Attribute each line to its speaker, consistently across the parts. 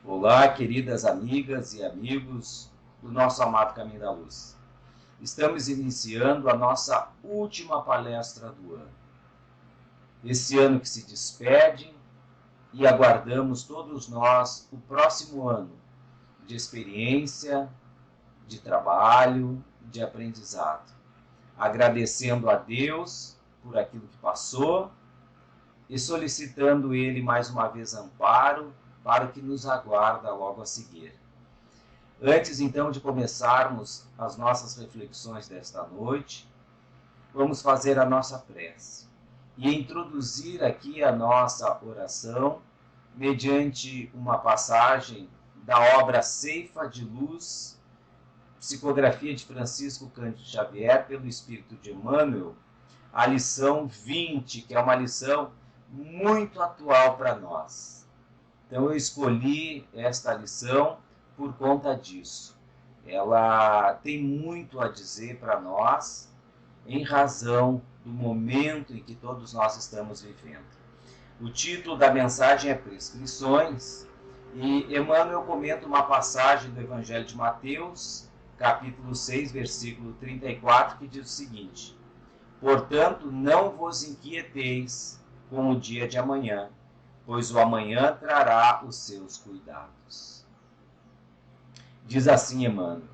Speaker 1: Olá, queridas amigas e amigos do nosso amado Caminho da Luz. Estamos iniciando a nossa última palestra do ano. Esse ano que se despede e aguardamos todos nós o próximo ano de experiência, de trabalho, de aprendizado. Agradecendo a Deus por aquilo que passou e solicitando Ele mais uma vez amparo para o que nos aguarda logo a seguir. Antes, então, de começarmos as nossas reflexões desta noite, vamos fazer a nossa prece e introduzir aqui a nossa oração mediante uma passagem da obra Ceifa de Luz, psicografia de Francisco Cândido Xavier, pelo Espírito de Emmanuel, a lição 20, que é uma lição muito atual para nós. Então, eu escolhi esta lição por conta disso. Ela tem muito a dizer para nós em razão do momento em que todos nós estamos vivendo. O título da mensagem é Prescrições e Emmanuel comenta uma passagem do Evangelho de Mateus, capítulo 6, versículo 34, que diz o seguinte: Portanto, não vos inquieteis com o dia de amanhã, pois o amanhã trará os seus cuidados. Diz assim Emmanuel: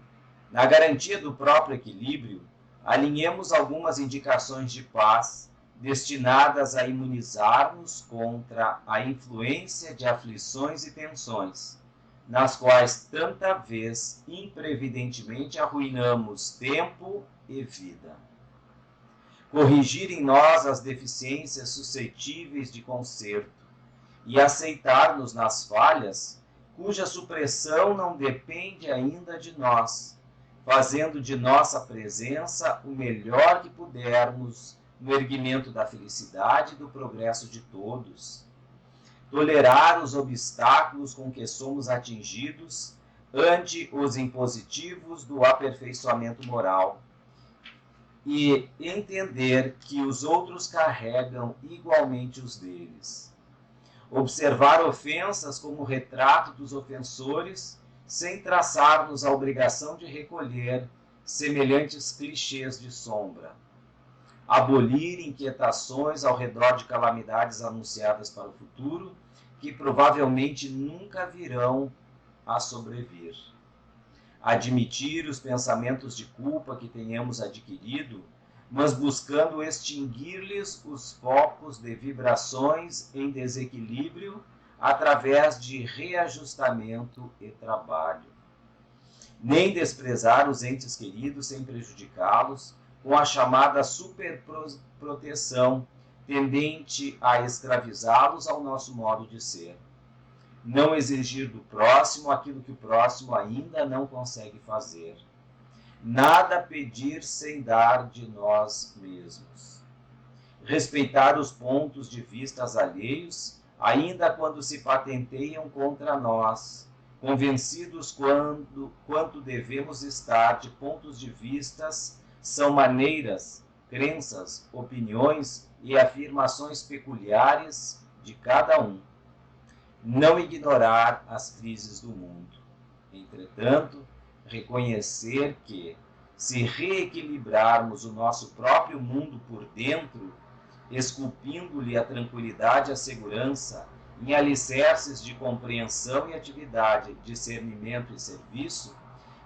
Speaker 1: na garantia do próprio equilíbrio, alinhemos algumas indicações de paz destinadas a imunizar-nos contra a influência de aflições e tensões, nas quais tanta vez imprevidentemente arruinamos tempo e vida. Corrigir em nós as deficiências suscetíveis de conserto e aceitar-nos nas falhas, cuja supressão não depende ainda de nós, fazendo de nossa presença o melhor que pudermos no erguimento da felicidade e do progresso de todos. Tolerar os obstáculos com que somos atingidos ante os impositivos do aperfeiçoamento moral e entender que os outros carregam igualmente os deles. Observar ofensas como retrato dos ofensores, sem traçar-nos a obrigação de recolher semelhantes clichês de sombra. Abolir inquietações ao redor de calamidades anunciadas para o futuro, que provavelmente nunca virão a sobrevir. Admitir os pensamentos de culpa que tenhamos adquirido, mas buscando extinguir-lhes os focos de vibrações em desequilíbrio através de reajustamento e trabalho. Nem desprezar os entes queridos sem prejudicá-los, com a chamada superproteção, tendente a escravizá-los ao nosso modo de ser. Não exigir do próximo aquilo que o próximo ainda não consegue fazer. Nada pedir sem dar de nós mesmos. Respeitar os pontos de vista alheios, ainda quando se patenteiam contra nós, convencidos quanto devemos estar de pontos de vistas são maneiras, crenças, opiniões e afirmações peculiares de cada um. Não ignorar as crises do mundo. Entretanto, reconhecer que, se reequilibrarmos o nosso próprio mundo por dentro, esculpindo-lhe a tranquilidade e a segurança em alicerces de compreensão e atividade, discernimento e serviço,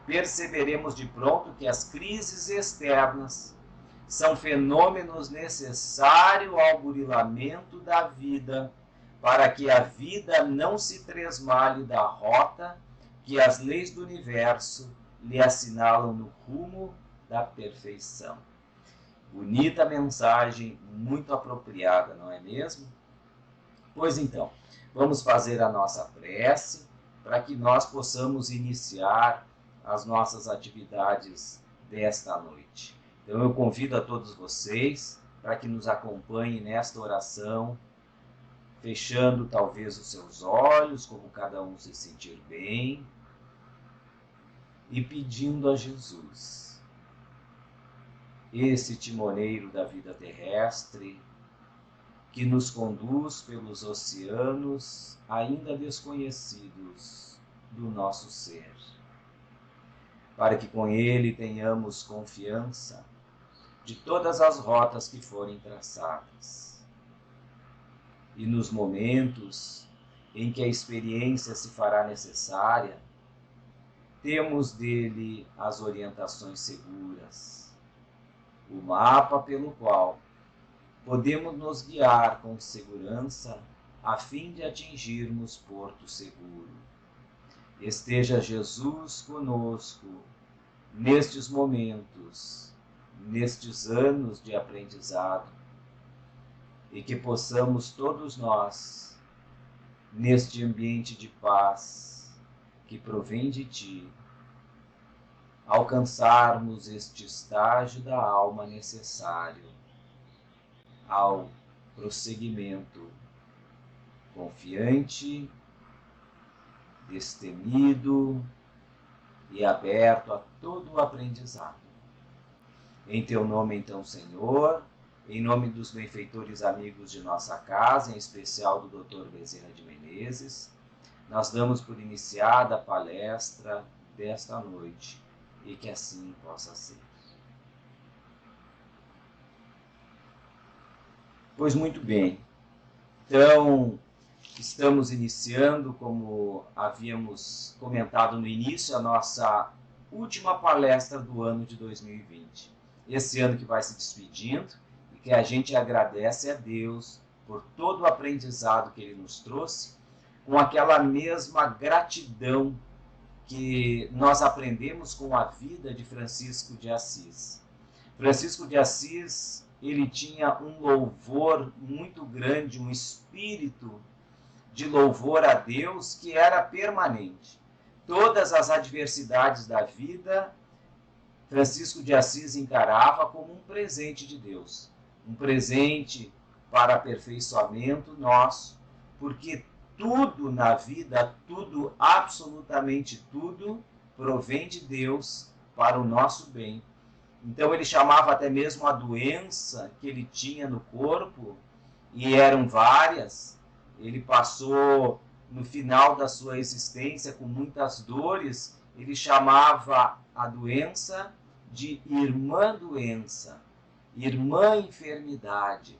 Speaker 1: perceberemos de pronto que as crises externas são fenômenos necessários ao burilamento da vida, para que a vida não se tresmale da rota que as leis do universo lhe assinalam no rumo da perfeição. Bonita mensagem, muito apropriada, não é mesmo? Pois então, vamos fazer a nossa prece para que nós possamos iniciar as nossas atividades desta noite. Então eu convido a todos vocês para que nos acompanhem nesta oração, fechando talvez os seus olhos, como cada um se sentir bem, e pedindo a Jesus, esse timoneiro da vida terrestre, que nos conduz pelos oceanos ainda desconhecidos do nosso ser, para que com ele tenhamos confiança de todas as rotas que forem traçadas. E nos momentos em que a experiência se fará necessária, temos dele as orientações seguras, o mapa pelo qual podemos nos guiar com segurança a fim de atingirmos porto seguro. Esteja Jesus conosco nestes momentos, nestes anos de aprendizado, e que possamos todos nós, neste ambiente de paz que provém de Ti, alcançarmos este estágio da alma necessário ao prosseguimento confiante, destemido e aberto a todo o aprendizado. Em Teu nome, então, Senhor, em nome dos benfeitores amigos de nossa casa, em especial do Dr. Bezerra de Menezes, nós damos por iniciada a palestra desta noite, e que assim possa ser. Pois muito bem, então estamos iniciando, como havíamos comentado no início, a nossa última palestra do ano de 2020. Esse ano que vai se despedindo e que a gente agradece a Deus por todo o aprendizado que Ele nos trouxe, com aquela mesma gratidão que nós aprendemos com a vida de Francisco de Assis. Francisco de Assis, ele tinha um louvor muito grande, um espírito de louvor a Deus que era permanente. Todas as adversidades da vida, Francisco de Assis encarava como um presente de Deus, um presente para aperfeiçoamento nosso, porque tudo na vida, tudo, absolutamente tudo, provém de Deus para o nosso bem. Então ele chamava até mesmo a doença que ele tinha no corpo, e eram várias. Ele passou no final da sua existência com muitas dores, ele chamava a doença de irmã doença, irmã enfermidade.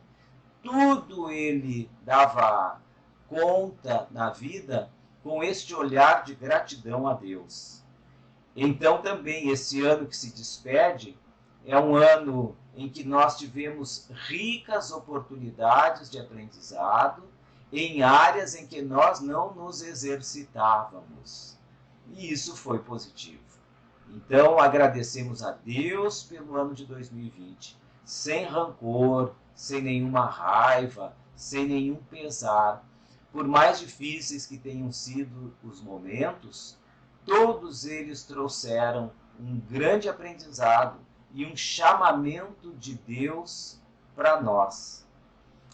Speaker 1: Tudo ele dava conta na vida com este olhar de gratidão a Deus. Então também esse ano que se despede é um ano em que nós tivemos ricas oportunidades de aprendizado em áreas em que nós não nos exercitávamos. E isso foi positivo. Então agradecemos a Deus pelo ano de 2020, sem rancor, sem nenhuma raiva, sem nenhum pesar. Por mais difíceis que tenham sido os momentos, todos eles trouxeram um grande aprendizado e um chamamento de Deus para nós.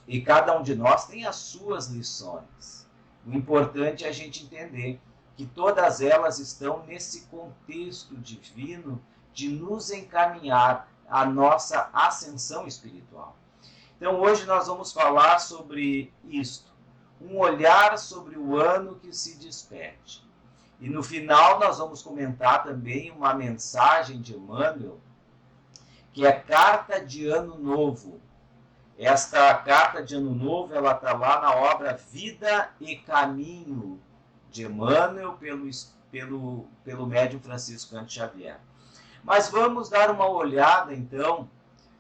Speaker 1: E cada um de nós tem as suas lições. O importante é a gente entender que todas elas estão nesse contexto divino de nos encaminhar à nossa ascensão espiritual. Então hoje nós vamos falar sobre isto, um olhar sobre o ano que se despede. E no final nós vamos comentar também uma mensagem de Emmanuel, que é a Carta de Ano Novo. Esta Carta de Ano Novo, ela está lá na obra Vida e Caminho, de Emmanuel, pelo médium Francisco Cândido Xavier. Mas vamos dar uma olhada, então,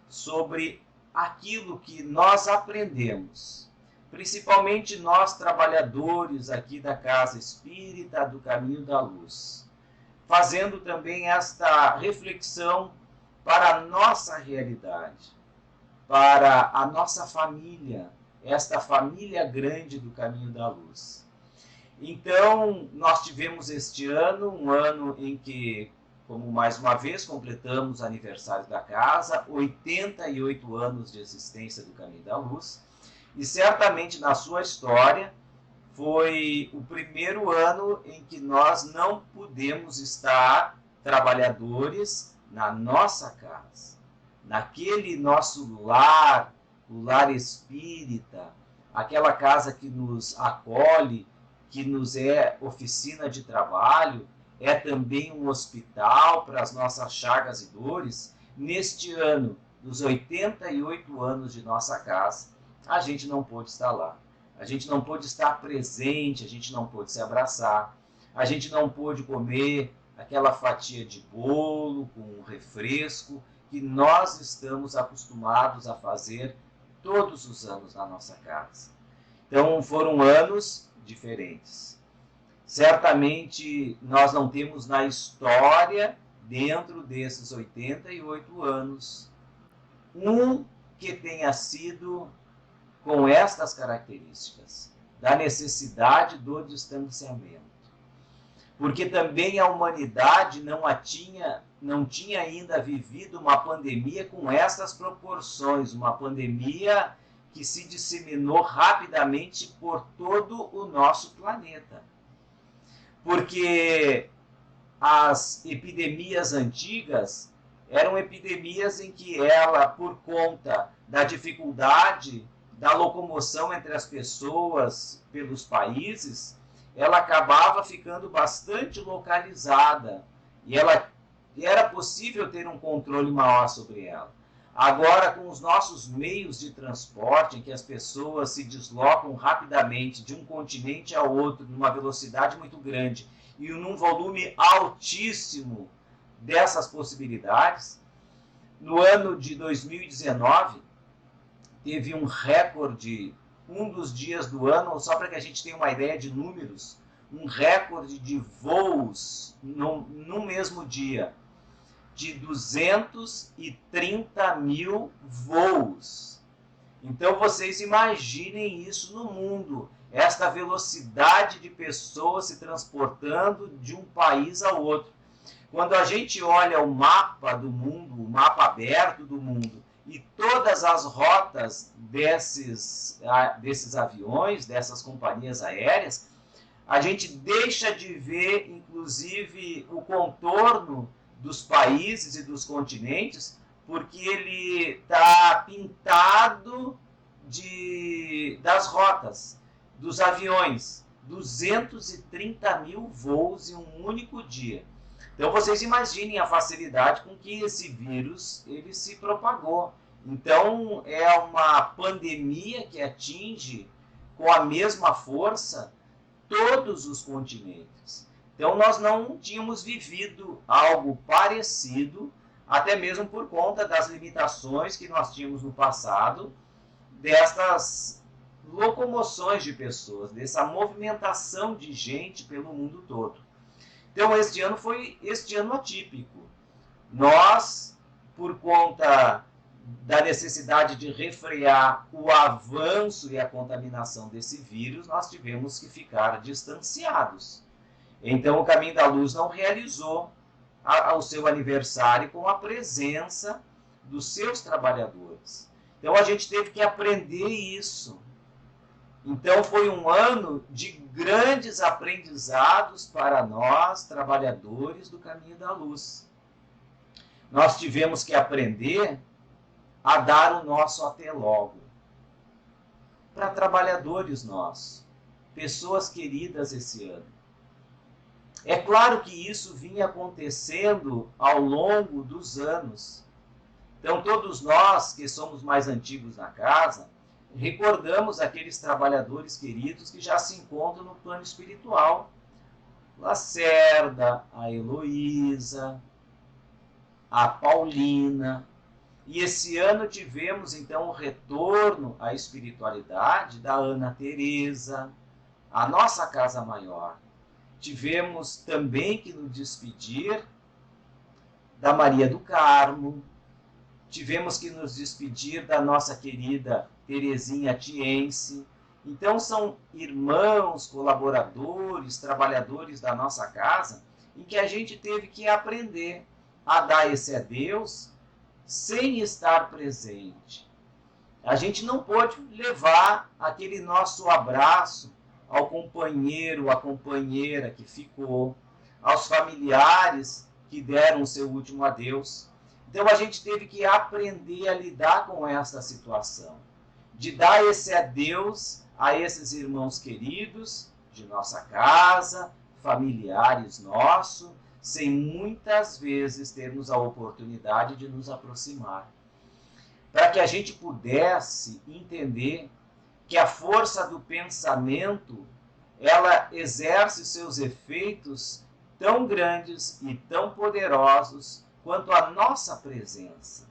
Speaker 1: sobre aquilo que nós aprendemos, principalmente nós trabalhadores aqui da Casa Espírita do Caminho da Luz, fazendo também esta reflexão para a nossa realidade, para a nossa família, esta família grande do Caminho da Luz. Então, nós tivemos este ano, um ano em que, como mais uma vez completamos aniversário da casa, 88 anos de existência do Caminho da Luz, e certamente na sua história foi o primeiro ano em que nós não pudemos estar trabalhadores na nossa casa, naquele nosso lar, o lar espírita, aquela casa que nos acolhe que nos é oficina de trabalho, é também um hospital para as nossas chagas e dores, neste ano, dos 88 anos de nossa casa, a gente não pôde estar lá. A gente não pôde estar presente, a gente não pôde se abraçar, a gente não pôde comer aquela fatia de bolo com um refresco que nós estamos acostumados a fazer todos os anos na nossa casa. Então foram anos diferentes. Certamente nós não temos na história, dentro desses 88 anos, um que tenha sido com estas características, da necessidade do distanciamento. Porque também a humanidade não tinha ainda vivido uma pandemia com essas proporções, uma pandemia que se disseminou rapidamente por todo o nosso planeta. Porque as epidemias antigas eram epidemias em que ela, por conta da dificuldade da locomoção entre as pessoas pelos países, ela acabava ficando bastante localizada e era possível ter um controle maior sobre ela. Agora, com os nossos meios de transporte, em que as pessoas se deslocam rapidamente de um continente ao outro, numa velocidade muito grande e num volume altíssimo dessas possibilidades, no ano de 2019, teve um recorde, um dos dias do ano, só para que a gente tenha uma ideia de números, um recorde de voos no mesmo dia, de 230 mil voos. Então vocês imaginem isso no mundo, esta velocidade de pessoas se transportando de um país ao outro. Quando a gente olha o mapa do mundo, o mapa aberto do mundo, e todas as rotas desses aviões, dessas companhias aéreas, a gente deixa de ver, inclusive, o contorno dos países e dos continentes, porque ele está pintado das rotas, dos aviões. 230 mil voos em um único dia. Então, vocês imaginem a facilidade com que esse vírus ele se propagou. Então, é uma pandemia que atinge com a mesma força todos os continentes. Então, nós não tínhamos vivido algo parecido, até mesmo por conta das limitações que nós tínhamos no passado, destas locomoções de pessoas, dessa movimentação de gente pelo mundo todo. Então, este ano foi este ano atípico. Nós, por conta da necessidade de refrear o avanço e a contaminação desse vírus, nós tivemos que ficar distanciados. Então, o Caminho da Luz não realizou o seu aniversário com a presença dos seus trabalhadores. Então, a gente teve que aprender isso. Então, foi um ano de grandes aprendizados para nós, trabalhadores do Caminho da Luz. Nós tivemos que aprender a dar o nosso até logo. Para trabalhadores nossos, pessoas queridas esse ano. É claro que isso vinha acontecendo ao longo dos anos. Então, todos nós que somos mais antigos na casa, recordamos aqueles trabalhadores queridos que já se encontram no plano espiritual. Lacerda, a Heloísa, a Paulina. E esse ano tivemos, então, o retorno à espiritualidade da Ana Teresa, a nossa casa maior. Tivemos também que nos despedir da Maria do Carmo. Tivemos que nos despedir da nossa querida Terezinha Tiense. Então, são irmãos, colaboradores, trabalhadores da nossa casa, em que a gente teve que aprender a dar esse adeus sem estar presente. A gente não pôde levar aquele nosso abraço ao companheiro, à companheira que ficou, aos familiares que deram o seu último adeus. Então, a gente teve que aprender a lidar com essa situação, de dar esse adeus a esses irmãos queridos, de nossa casa, familiares nossos, sem muitas vezes termos a oportunidade de nos aproximar. Para que a gente pudesse entender que a força do pensamento, ela exerce seus efeitos tão grandes e tão poderosos quanto a nossa presença.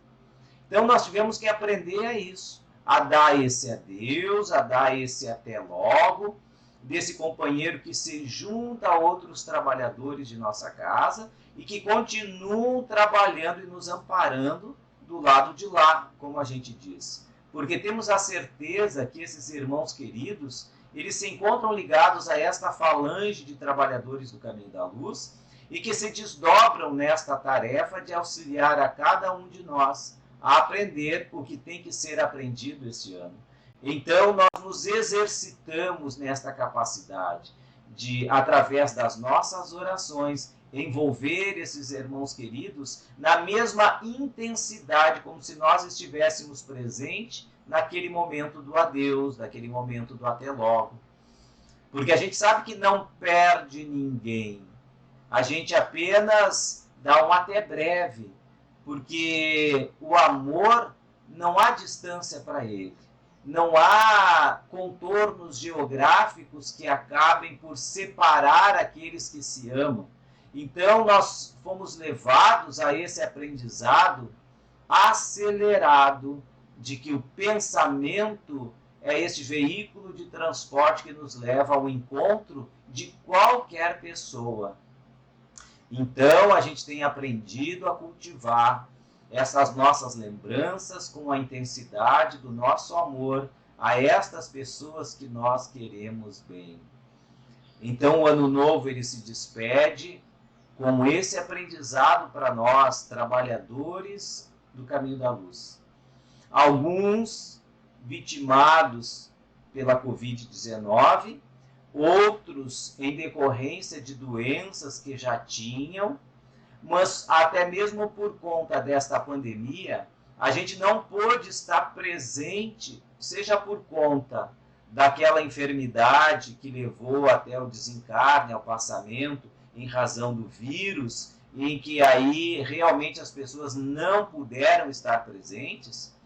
Speaker 1: Então nós tivemos que aprender a isso, a dar esse adeus, a dar esse até logo, desse companheiro que se junta a outros trabalhadores de nossa casa e que continuam trabalhando e nos amparando do lado de lá, como a gente diz. Porque temos a certeza que esses irmãos queridos, eles se encontram ligados a esta falange de trabalhadores do caminho da luz e que se desdobram nesta tarefa de auxiliar a cada um de nós a aprender o que tem que ser aprendido este ano. Então, nós nos exercitamos nesta capacidade de, através das nossas orações, envolver esses irmãos queridos na mesma intensidade, como se nós estivéssemos presentes naquele momento do adeus, naquele momento do até logo. Porque a gente sabe que não perde ninguém. A gente apenas dá um até breve, porque o amor não há distância para ele. Não há contornos geográficos que acabem por separar aqueles que se amam. Então, nós fomos levados a esse aprendizado acelerado de que o pensamento é este veículo de transporte que nos leva ao encontro de qualquer pessoa. Então, a gente tem aprendido a cultivar essas nossas lembranças com a intensidade do nosso amor a estas pessoas que nós queremos bem. Então, o Ano Novo ele se despede com esse aprendizado para nós, trabalhadores do caminho da luz. Alguns vitimados pela Covid-19, outros em decorrência de doenças que já tinham, mas até mesmo por conta desta pandemia, a gente não pôde estar presente, seja por conta daquela enfermidade que levou até o desencarne, ao passamento, em razão do vírus, em que aí realmente as pessoas não puderam estar presentes,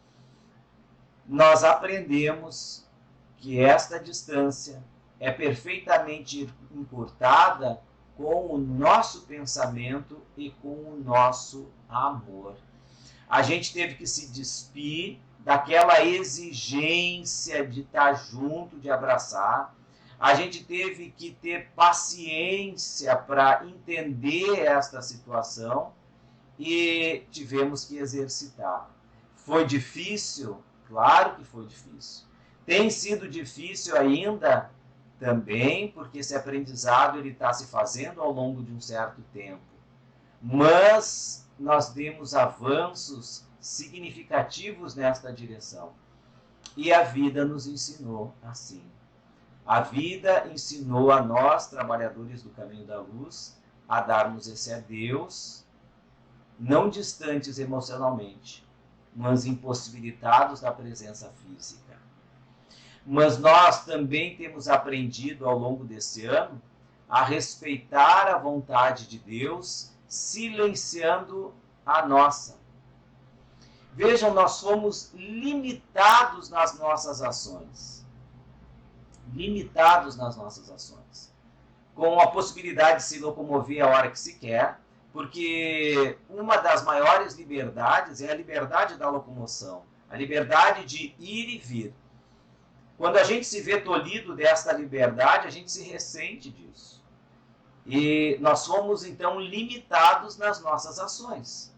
Speaker 1: nós aprendemos que esta distância é perfeitamente encurtada com o nosso pensamento e com o nosso amor. A gente teve que se despir daquela exigência de estar junto, de abraçar. A gente teve que ter paciência para entender esta situação e tivemos que exercitar. Foi difícil? Claro que foi difícil. Tem sido difícil ainda também, porque esse aprendizado está se fazendo ao longo de um certo tempo. Mas nós demos avanços significativos nesta direção. E a vida nos ensinou assim. A vida ensinou a nós, trabalhadores do caminho da luz, a darmos esse adeus, não distantes emocionalmente, mas impossibilitados da presença física. Mas nós também temos aprendido ao longo desse ano a respeitar a vontade de Deus, silenciando a nossa. Vejam, nós fomos limitados nas nossas ações. Limitados nas nossas ações. Com a possibilidade de se locomover a hora que se quer, porque uma das maiores liberdades é a liberdade da locomoção, a liberdade de ir e vir. Quando a gente se vê tolhido desta liberdade, a gente se ressente disso. E nós fomos, então, limitados nas nossas ações.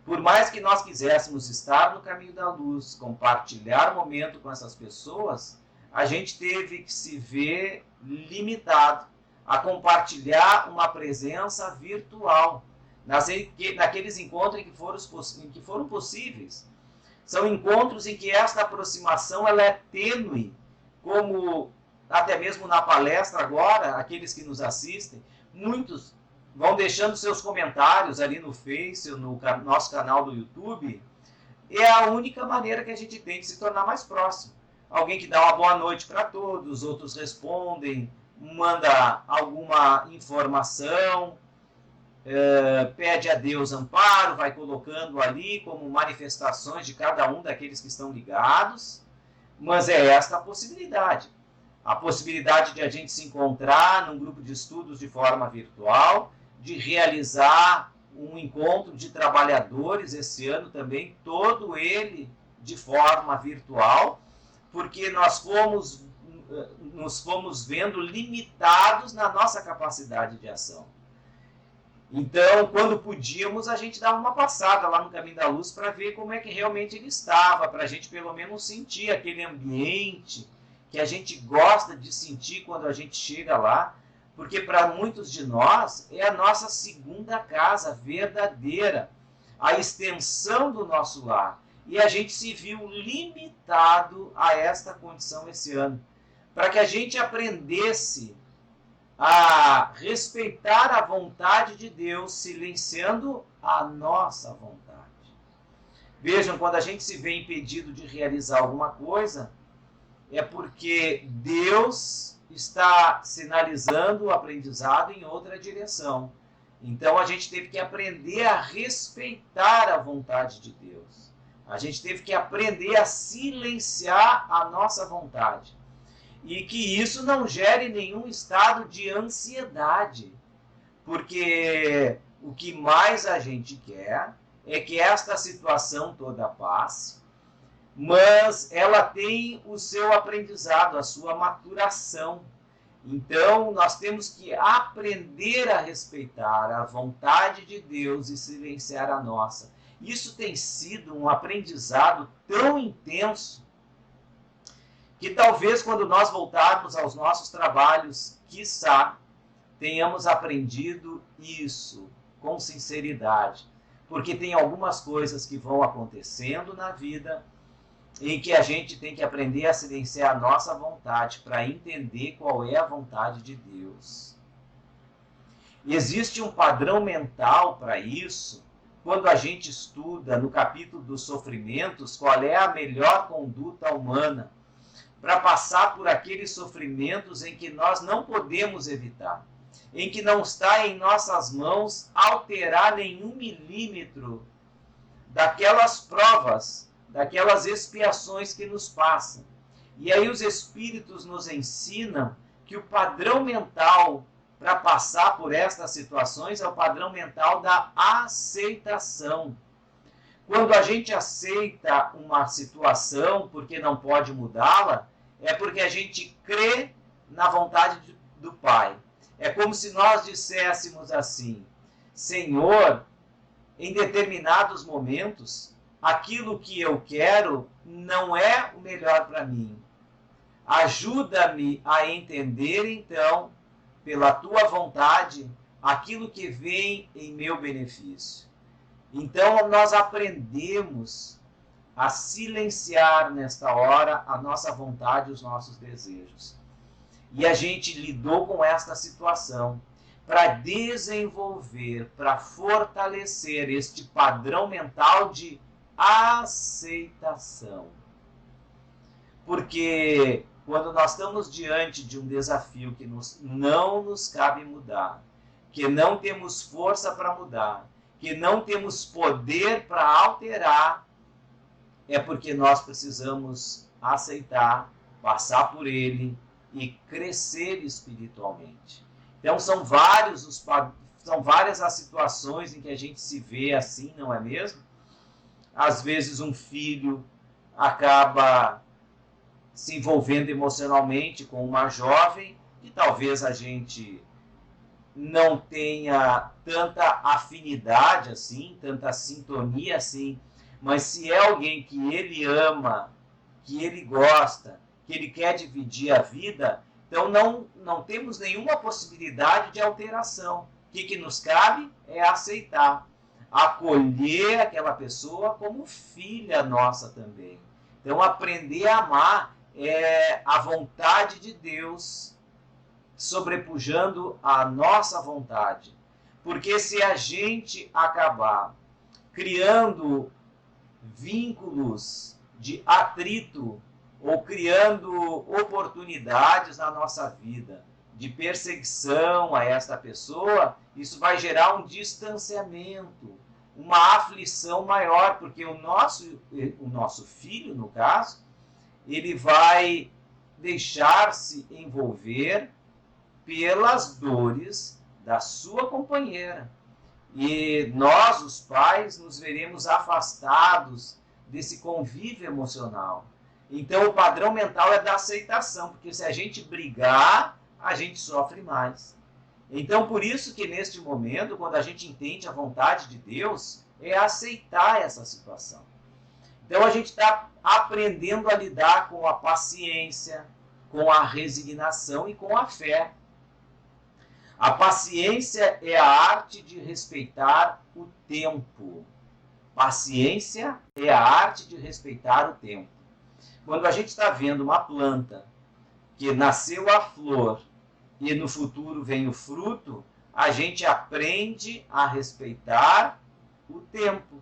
Speaker 1: Por mais que nós quiséssemos estar no caminho da luz, compartilhar momento com essas pessoas, a gente teve que se ver limitado a compartilhar uma presença virtual naqueles encontros em que foram possíveis. São encontros em que esta aproximação ela é tênue, como até mesmo na palestra agora, aqueles que nos assistem, muitos vão deixando seus comentários ali no Face, no nosso canal do YouTube. É a única maneira que a gente tem de se tornar mais próximo. Alguém que dá uma boa noite para todos, outros respondem manda alguma informação, pede a Deus amparo, vai colocando ali como manifestações de cada um daqueles que estão ligados, mas é esta a possibilidade. A possibilidade de a gente se encontrar num grupo de estudos de forma virtual, de realizar um encontro de trabalhadores esse ano também, todo ele de forma virtual, porque nós fomos vendo limitados na nossa capacidade de ação. Então, quando podíamos, a gente dava uma passada lá no Caminho da Luz para ver como é que realmente ele estava, para a gente pelo menos sentir aquele ambiente que a gente gosta de sentir quando a gente chega lá, porque para muitos de nós é a nossa segunda casa verdadeira, a extensão do nosso lar. E a gente se viu limitado a esta condição esse ano, para que a gente aprendesse a respeitar a vontade de Deus, silenciando a nossa vontade. Vejam, quando a gente se vê impedido de realizar alguma coisa, é porque Deus está sinalizando o aprendizado em outra direção. Então a gente teve que aprender a respeitar a vontade de Deus. A gente teve que aprender a silenciar a nossa vontade. E que isso não gere nenhum estado de ansiedade. Porque o que mais a gente quer é que esta situação toda passe, mas ela tem o seu aprendizado, a sua maturação. Então, nós temos que aprender a respeitar a vontade de Deus e silenciar a nossa. Isso tem sido um aprendizado tão intenso que talvez quando nós voltarmos aos nossos trabalhos, quiçá, tenhamos aprendido isso com sinceridade. Porque tem algumas coisas que vão acontecendo na vida em que a gente tem que aprender a silenciar a nossa vontade para entender qual é a vontade de Deus. E existe um padrão mental para isso, quando a gente estuda no capítulo dos sofrimentos qual é a melhor conduta humana para passar por aqueles sofrimentos em que nós não podemos evitar, em que não está em nossas mãos alterar nenhum milímetro daquelas provas, daquelas expiações que nos passam. E aí os Espíritos nos ensinam que o padrão mental para passar por estas situações é o padrão mental da aceitação. Quando a gente aceita uma situação porque não pode mudá-la, é porque a gente crê na vontade do Pai. É como se nós disséssemos assim: Senhor, em determinados momentos, aquilo que eu quero não é o melhor para mim. Ajuda-me a entender, então, pela tua vontade, aquilo que vem em meu benefício. Então, nós aprendemos a silenciar nesta hora a nossa vontade e os nossos desejos. E a gente lidou com esta situação para desenvolver, para fortalecer este padrão mental de aceitação. Porque quando nós estamos diante de um desafio que não nos cabe mudar, que não temos força para mudar, que não temos poder para alterar, é porque nós precisamos aceitar, passar por ele e crescer espiritualmente. Então são várias as situações em que a gente se vê assim, não é mesmo? Às vezes um filho acaba se envolvendo emocionalmente com uma jovem que talvez a gente não tenha tanta afinidade assim, tanta sintonia assim, mas se é alguém que ele ama, que ele gosta, que ele quer dividir a vida, então não temos nenhuma possibilidade de alteração. O que nos cabe é aceitar, acolher aquela pessoa como filha nossa também. Então aprender a amar é a vontade de Deus sobrepujando a nossa vontade. Porque se a gente acabar criando vínculos de atrito ou criando oportunidades na nossa vida de perseguição a esta pessoa, isso vai gerar um distanciamento, uma aflição maior, porque o nosso filho, no caso, ele vai deixar-se envolver pelas dores da sua companheira. E nós, os pais, nos veremos afastados desse convívio emocional. Então, o padrão mental é da aceitação, porque se a gente brigar, a gente sofre mais. Então, por isso que neste momento, quando a gente entende a vontade de Deus, é aceitar essa situação. Então, a gente está aprendendo a lidar com a paciência, com a resignação e com a fé. A paciência é a arte de respeitar o tempo. Paciência é a arte de respeitar o tempo. Quando a gente está vendo uma planta que nasceu a flor e no futuro vem o fruto, a gente aprende a respeitar o tempo.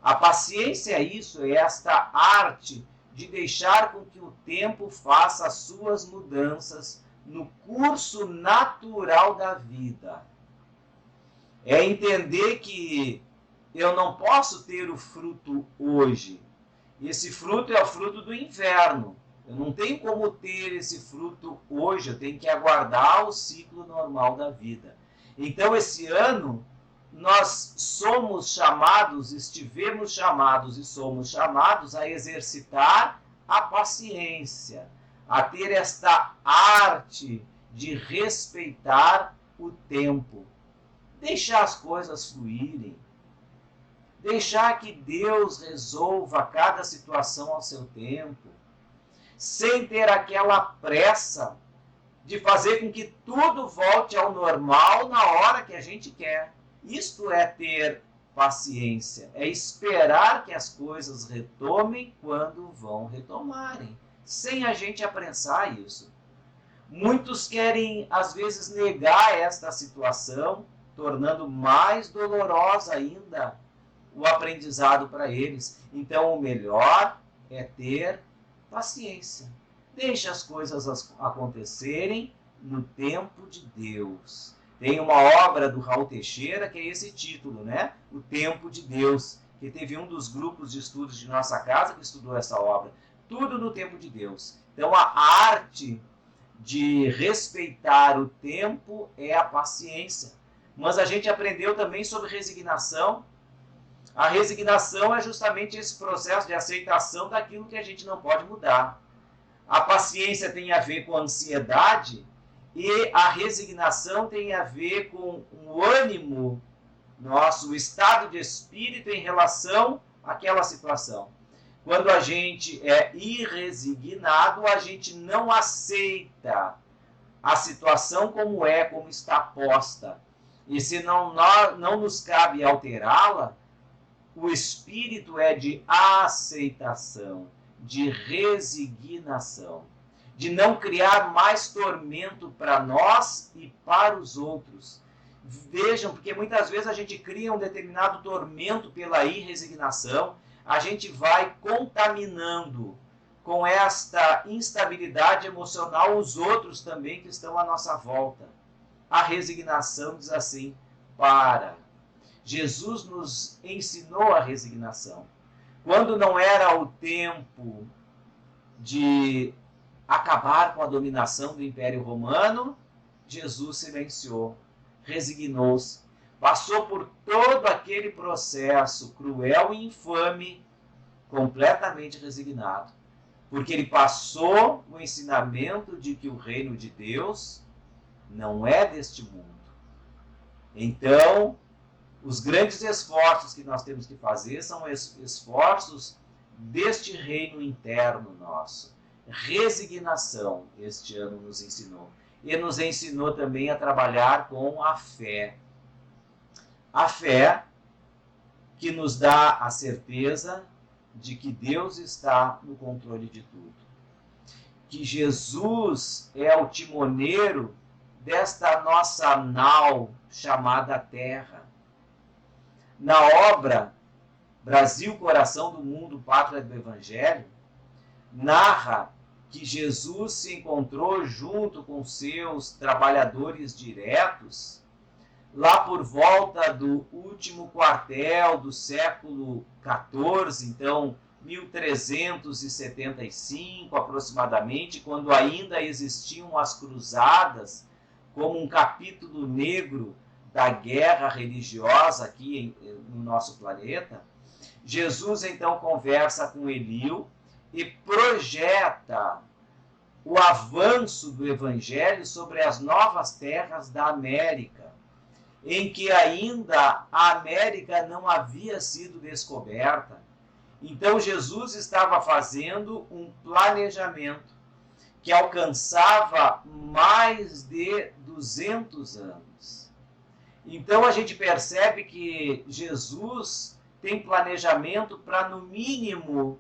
Speaker 1: A paciência é isso, é esta arte de deixar com que o tempo faça as suas mudanças no curso natural da vida. É entender que eu não posso ter o fruto hoje. Esse fruto é o fruto do inverno. Eu não tenho como ter esse fruto hoje, eu tenho que aguardar o ciclo normal da vida. Então, esse ano, nós somos chamados, estivemos chamados e somos chamados a exercitar a paciência, a ter esta arte de respeitar o tempo, deixar as coisas fluírem, deixar que Deus resolva cada situação ao seu tempo, sem ter aquela pressa de fazer com que tudo volte ao normal na hora que a gente quer. Isto é ter paciência, é esperar que as coisas retomem quando vão retomarem, sem a gente apressar isso. Muitos querem, às vezes, negar esta situação, tornando mais dolorosa ainda o aprendizado para eles. Então, o melhor é ter paciência. Deixe as coisas acontecerem no tempo de Deus. Tem uma obra do Raul Teixeira que é esse título, né? O Tempo de Deus, que teve um dos grupos de estudos de nossa casa que estudou essa obra. Tudo no tempo de Deus. Então, a arte de respeitar o tempo é a paciência. Mas a gente aprendeu também sobre resignação. A resignação é justamente esse processo de aceitação daquilo que a gente não pode mudar. A paciência tem a ver com a ansiedade e a resignação tem a ver com o ânimo nosso, o estado de espírito em relação àquela situação. Quando a gente é irresignado, a gente não aceita a situação como é, como está posta. E se não nos cabe alterá-la, o espírito é de aceitação, de resignação, de não criar mais tormento para nós e para os outros. Vejam, porque muitas vezes a gente cria um determinado tormento pela irresignação, a gente vai contaminando com esta instabilidade emocional os outros também que estão à nossa volta. A resignação diz assim: para. Jesus nos ensinou a resignação. Quando não era o tempo de acabar com a dominação do Império Romano, Jesus silenciou, resignou-se, passou por todo aquele processo cruel e infame, completamente resignado, porque ele passou o ensinamento de que o reino de Deus não é deste mundo. Então, os grandes esforços que nós temos que fazer são esforços deste reino interno nosso. Resignação, este ano nos ensinou. E nos ensinou também a trabalhar com a fé. A fé que nos dá a certeza de que Deus está no controle de tudo. Que Jesus é o timoneiro desta nossa nau chamada Terra. Na obra Brasil, Coração do Mundo, Pátria do Evangelho, narra que Jesus se encontrou junto com seus trabalhadores diretos, lá por volta do último quartel do século XIV, então 1375 aproximadamente, quando ainda existiam as cruzadas como um capítulo negro da guerra religiosa aqui no nosso planeta. Jesus então conversa com Elio e projeta o avanço do Evangelho sobre as novas terras da América, em que ainda a América não havia sido descoberta. Então Jesus estava fazendo um planejamento que alcançava mais de 200 anos. Então a gente percebe que Jesus tem planejamento para no mínimo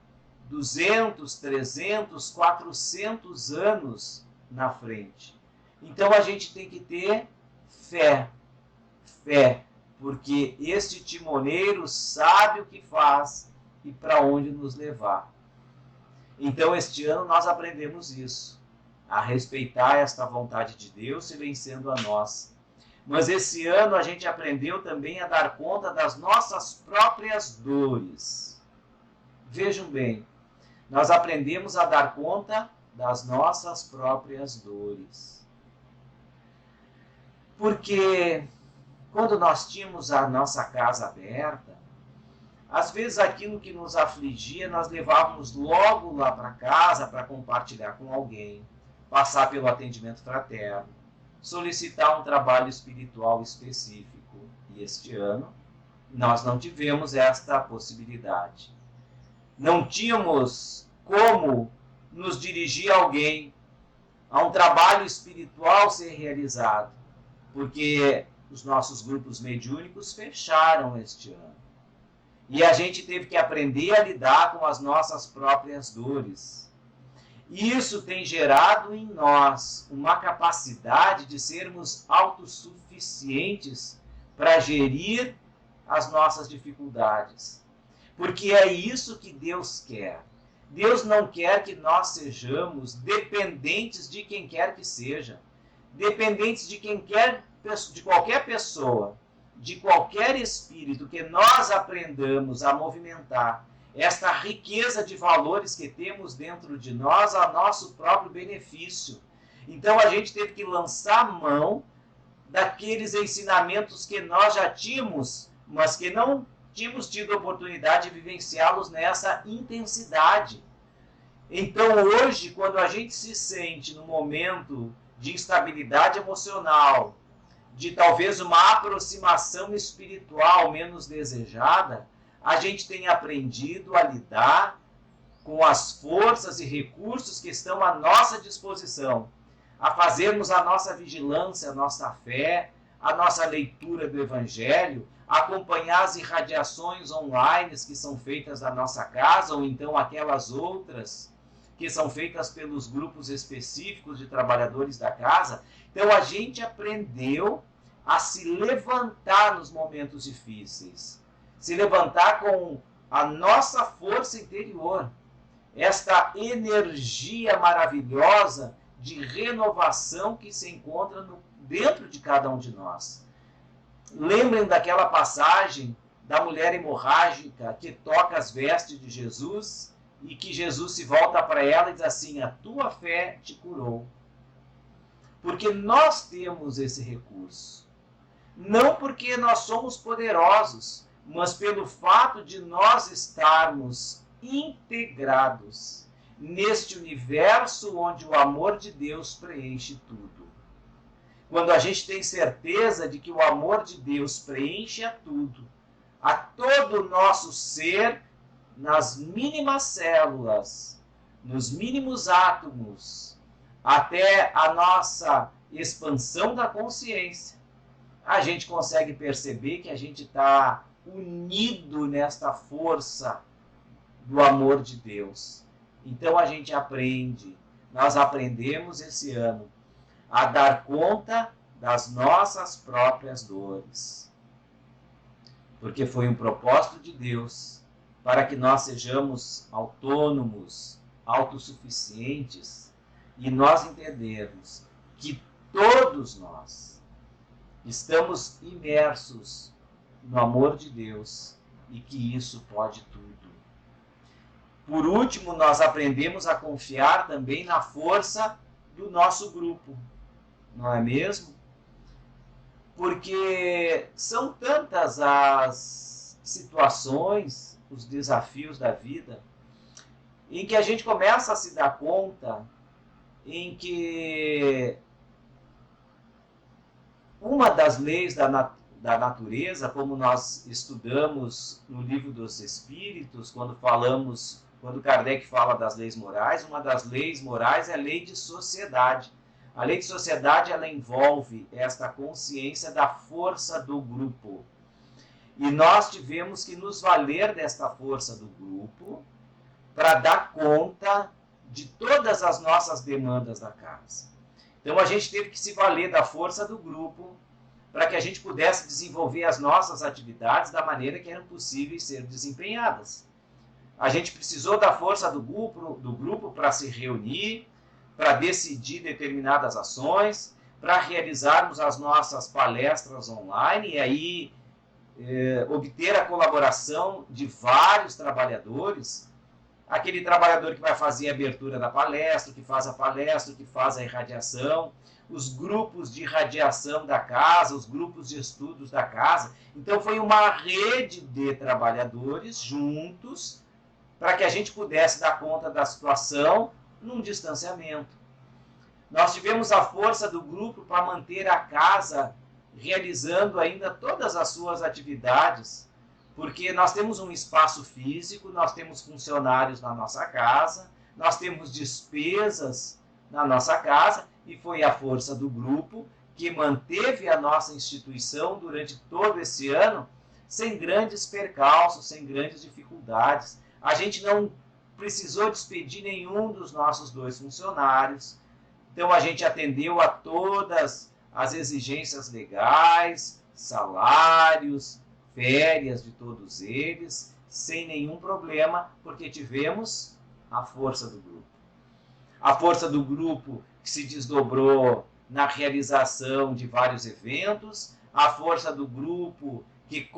Speaker 1: 200, 300, 400 anos na frente. Então a gente tem que ter fé, porque este timoneiro sabe o que faz e para onde nos levar. Então este ano nós aprendemos isso, a respeitar esta vontade de Deus, silenciando a nossa. Mas esse ano a gente aprendeu também a dar conta das nossas próprias dores. Vejam bem, nós aprendemos a dar conta das nossas próprias dores. Porque quando nós tínhamos a nossa casa aberta, às vezes aquilo que nos afligia nós levávamos logo lá para casa para compartilhar com alguém, passar pelo atendimento fraterno, solicitar um trabalho espiritual específico. E este ano nós não tivemos esta possibilidade. Não tínhamos como nos dirigir a alguém, a um trabalho espiritual ser realizado, porque os nossos grupos mediúnicos fecharam este ano. E a gente teve que aprender a lidar com as nossas próprias dores. Isso tem gerado em nós uma capacidade de sermos autossuficientes para gerir as nossas dificuldades. Porque é isso que Deus quer. Deus não quer que nós sejamos dependentes de quem quer que seja. Dependentes de de qualquer pessoa, de qualquer espírito, que nós aprendamos a movimentar esta riqueza de valores que temos dentro de nós a nosso próprio benefício. Então a gente teve que lançar mão daqueles ensinamentos que nós já tínhamos, mas que não tínhamos tido a oportunidade de vivenciá-los nessa intensidade. Então hoje, quando a gente se sente num momento de instabilidade emocional, de talvez uma aproximação espiritual menos desejada, a gente tem aprendido a lidar com as forças e recursos que estão à nossa disposição, a fazermos a nossa vigilância, a nossa fé, a nossa leitura do Evangelho, acompanhar as irradiações online que são feitas da nossa casa, ou então aquelas outras que são feitas pelos grupos específicos de trabalhadores da casa. Então a gente aprendeu a se levantar nos momentos difíceis, se levantar com a nossa força interior, esta energia maravilhosa de renovação que se encontra dentro de cada um de nós. Lembrem daquela passagem da mulher hemorrágica que toca as vestes de Jesus e que Jesus se volta para ela e diz assim: a tua fé te curou. Porque nós temos esse recurso. Não porque nós somos poderosos, mas pelo fato de nós estarmos integrados neste universo onde o amor de Deus preenche tudo. Quando a gente tem certeza de que o amor de Deus preenche a tudo, a todo o nosso ser, nas mínimas células, nos mínimos átomos, até a nossa expansão da consciência, a gente consegue perceber que a gente está unido nesta força do amor de Deus. Então a gente aprende, nós aprendemos esse ano a dar conta das nossas próprias dores. Porque foi um propósito de Deus para que nós sejamos autônomos, autossuficientes e nós entendermos que todos nós estamos imersos no amor de Deus e que isso pode tudo. Por último, nós aprendemos a confiar também na força do nosso grupo, não é mesmo? Porque são tantas as situações, os desafios da vida, em que a gente começa a se dar conta em que uma das leis da natureza, como nós estudamos no Livro dos Espíritos, quando Kardec fala das leis morais, uma das leis morais é a lei de sociedade. A lei de sociedade, ela envolve esta consciência da força do grupo. E nós tivemos que nos valer desta força do grupo para dar conta de todas as nossas demandas da casa. Então a gente teve que se valer da força do grupo para que a gente pudesse desenvolver as nossas atividades da maneira que eram possíveis ser desempenhadas. A gente precisou da força do grupo para se reunir, para decidir determinadas ações, para realizarmos as nossas palestras online e aí obter a colaboração de vários trabalhadores. Aquele trabalhador que vai fazer a abertura da palestra, que faz a palestra, que faz a irradiação, os grupos de irradiação da casa, os grupos de estudos da casa. Então foi uma rede de trabalhadores juntos para que a gente pudesse dar conta da situação num distanciamento. Nós tivemos a força do grupo para manter a casa realizando ainda todas as suas atividades, porque nós temos um espaço físico, nós temos funcionários na nossa casa, nós temos despesas na nossa casa, e foi a força do grupo que manteve a nossa instituição durante todo esse ano sem grandes percalços, sem grandes dificuldades. A gente não precisou despedir nenhum dos nossos 2 funcionários. Então, a gente atendeu a todas as exigências legais, salários, férias de todos eles, sem nenhum problema, porque tivemos a força do grupo. A força do grupo que se desdobrou na realização de vários eventos, a força do grupo que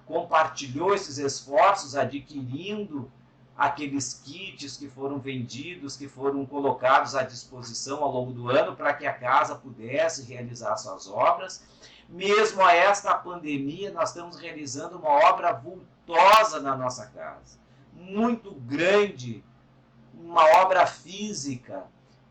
Speaker 1: compartilhou esses esforços adquirindo aqueles kits que foram vendidos, que foram colocados à disposição ao longo do ano para que a casa pudesse realizar suas obras. Mesmo a esta pandemia, nós estamos realizando uma obra vultosa na nossa casa, muito grande, uma obra física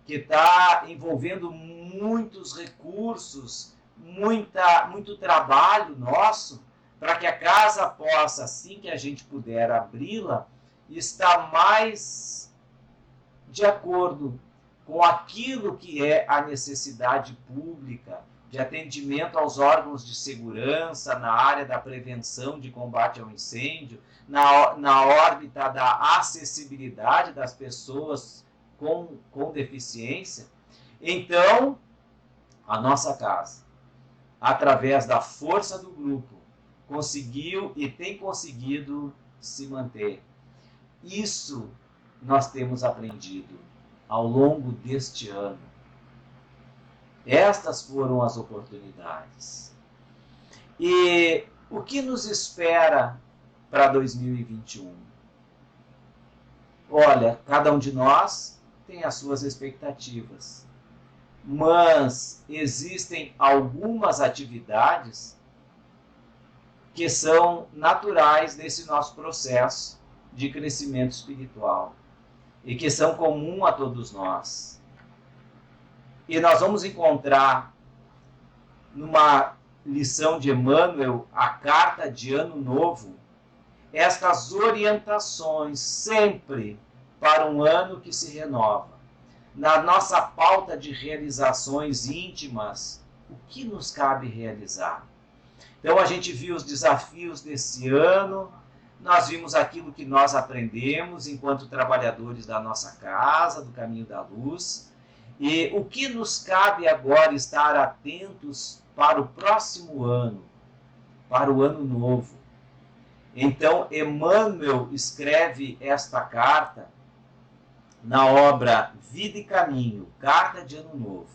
Speaker 1: que está envolvendo muitos recursos, muito trabalho nosso, para que a casa possa, assim que a gente puder abri-la, estar mais de acordo com aquilo que é a necessidade pública de atendimento aos órgãos de segurança na área da prevenção de combate ao incêndio, na órbita da acessibilidade das pessoas com deficiência. Então, a nossa casa, através da força do grupo, conseguiu e tem conseguido se manter. Isso nós temos aprendido ao longo deste ano. Estas foram as oportunidades. E o que nos espera para 2021? Olha, cada um de nós tem as suas expectativas, mas existem algumas atividades que são naturais desse nosso processo de crescimento espiritual e que são comuns a todos nós. E nós vamos encontrar numa lição de Emmanuel, a carta de Ano Novo, estas orientações sempre para um ano que se renova. Na nossa pauta de realizações íntimas, o que nos cabe realizar? Então a gente viu os desafios desse ano, nós vimos aquilo que nós aprendemos enquanto trabalhadores da nossa casa, do caminho da luz, e o que nos cabe agora estar atentos para o próximo ano, para o ano novo. Então, Emmanuel escreve esta carta na obra Vida e Caminho, Carta de Ano Novo,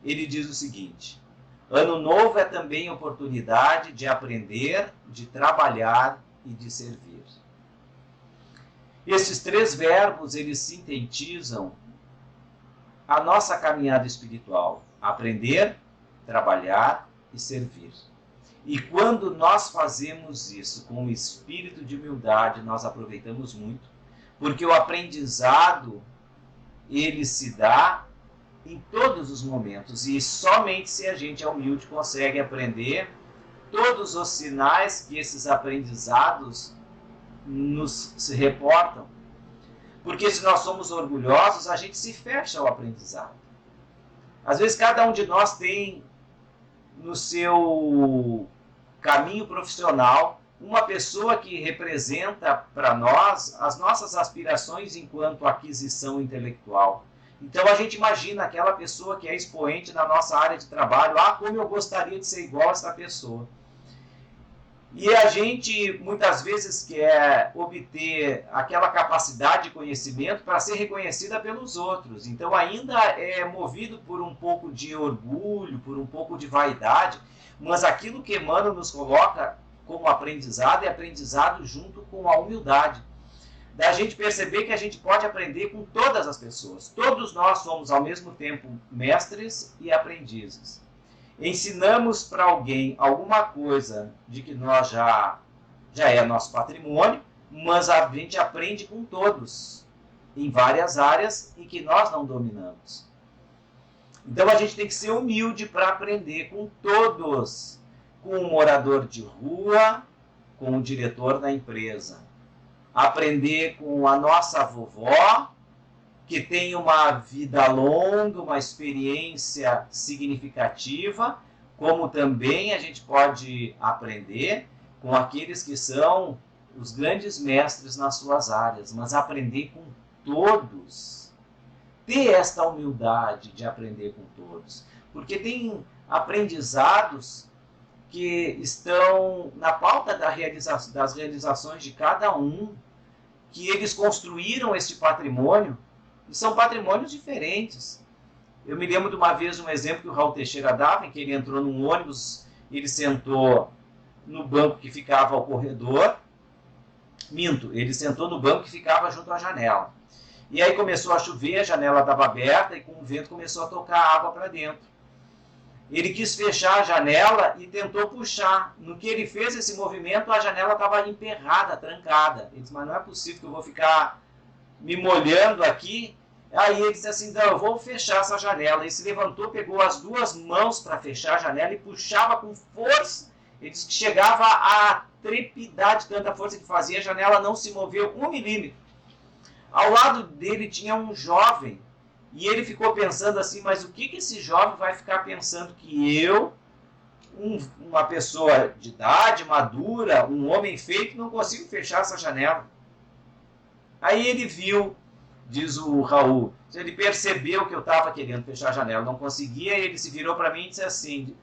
Speaker 1: ele diz o seguinte: Ano Novo é também oportunidade de aprender, de trabalhar e de servir. Esses três verbos, eles sintetizam a nossa caminhada espiritual: aprender, trabalhar e servir. E quando nós fazemos isso com o espírito de humildade, nós aproveitamos muito, porque o aprendizado, ele se dá em todos os momentos, e somente se a gente é humilde consegue aprender todos os sinais que esses aprendizados nos se reportam. Porque se nós somos orgulhosos, a gente se fecha ao aprendizado. Às vezes cada um de nós tem no seu caminho profissional uma pessoa que representa para nós as nossas aspirações enquanto aquisição intelectual. Então a gente imagina aquela pessoa que é expoente na nossa área de trabalho: ah, como eu gostaria de ser igual a essa pessoa. E a gente muitas vezes quer obter aquela capacidade de conhecimento para ser reconhecida pelos outros. Então ainda é movido por um pouco de orgulho, por um pouco de vaidade, mas aquilo que Emmanuel nos coloca como aprendizado é aprendizado junto com a humildade. Da gente perceber que a gente pode aprender com todas as pessoas. Todos nós somos ao mesmo tempo mestres e aprendizes. Ensinamos para alguém alguma coisa de que nós já é nosso patrimônio, mas a gente aprende com todos, em várias áreas em que nós não dominamos. Então a gente tem que ser humilde para aprender com todos, com o morador de rua, com o diretor da empresa. Aprender com a nossa vovó, que tem uma vida longa, uma experiência significativa, como também a gente pode aprender com aqueles que são os grandes mestres nas suas áreas, mas aprender com todos. Ter esta humildade de aprender com todos, porque tem aprendizados que estão na pauta das realizações de cada um, que eles construíram este patrimônio, e são patrimônios diferentes. Eu me lembro de uma vez, um exemplo que o Raul Teixeira dava, em que ele entrou num ônibus, ele sentou no banco que ficava ao corredor, ele sentou no banco que ficava junto à janela. E aí começou a chover, a janela estava aberta e com o vento começou a tocar água para dentro. Ele quis fechar a janela e tentou puxar. No que ele fez esse movimento, a janela estava emperrada, trancada. Ele disse: mas não é possível que eu vou ficar me molhando aqui. Aí ele disse assim: não, eu vou fechar essa janela. Ele se levantou, pegou as duas mãos para fechar a janela e puxava com força. Ele disse que chegava a trepidar de tanta força que fazia, a janela não se moveu 1 milímetro. Ao lado dele tinha um jovem, e ele ficou pensando assim: mas o que esse jovem vai ficar pensando que eu, uma pessoa de idade madura, um homem feito, não consigo fechar essa janela? Aí ele viu, diz o Raul, ele percebeu que eu estava querendo fechar a janela, não conseguia, e ele se virou para mim e disse assim: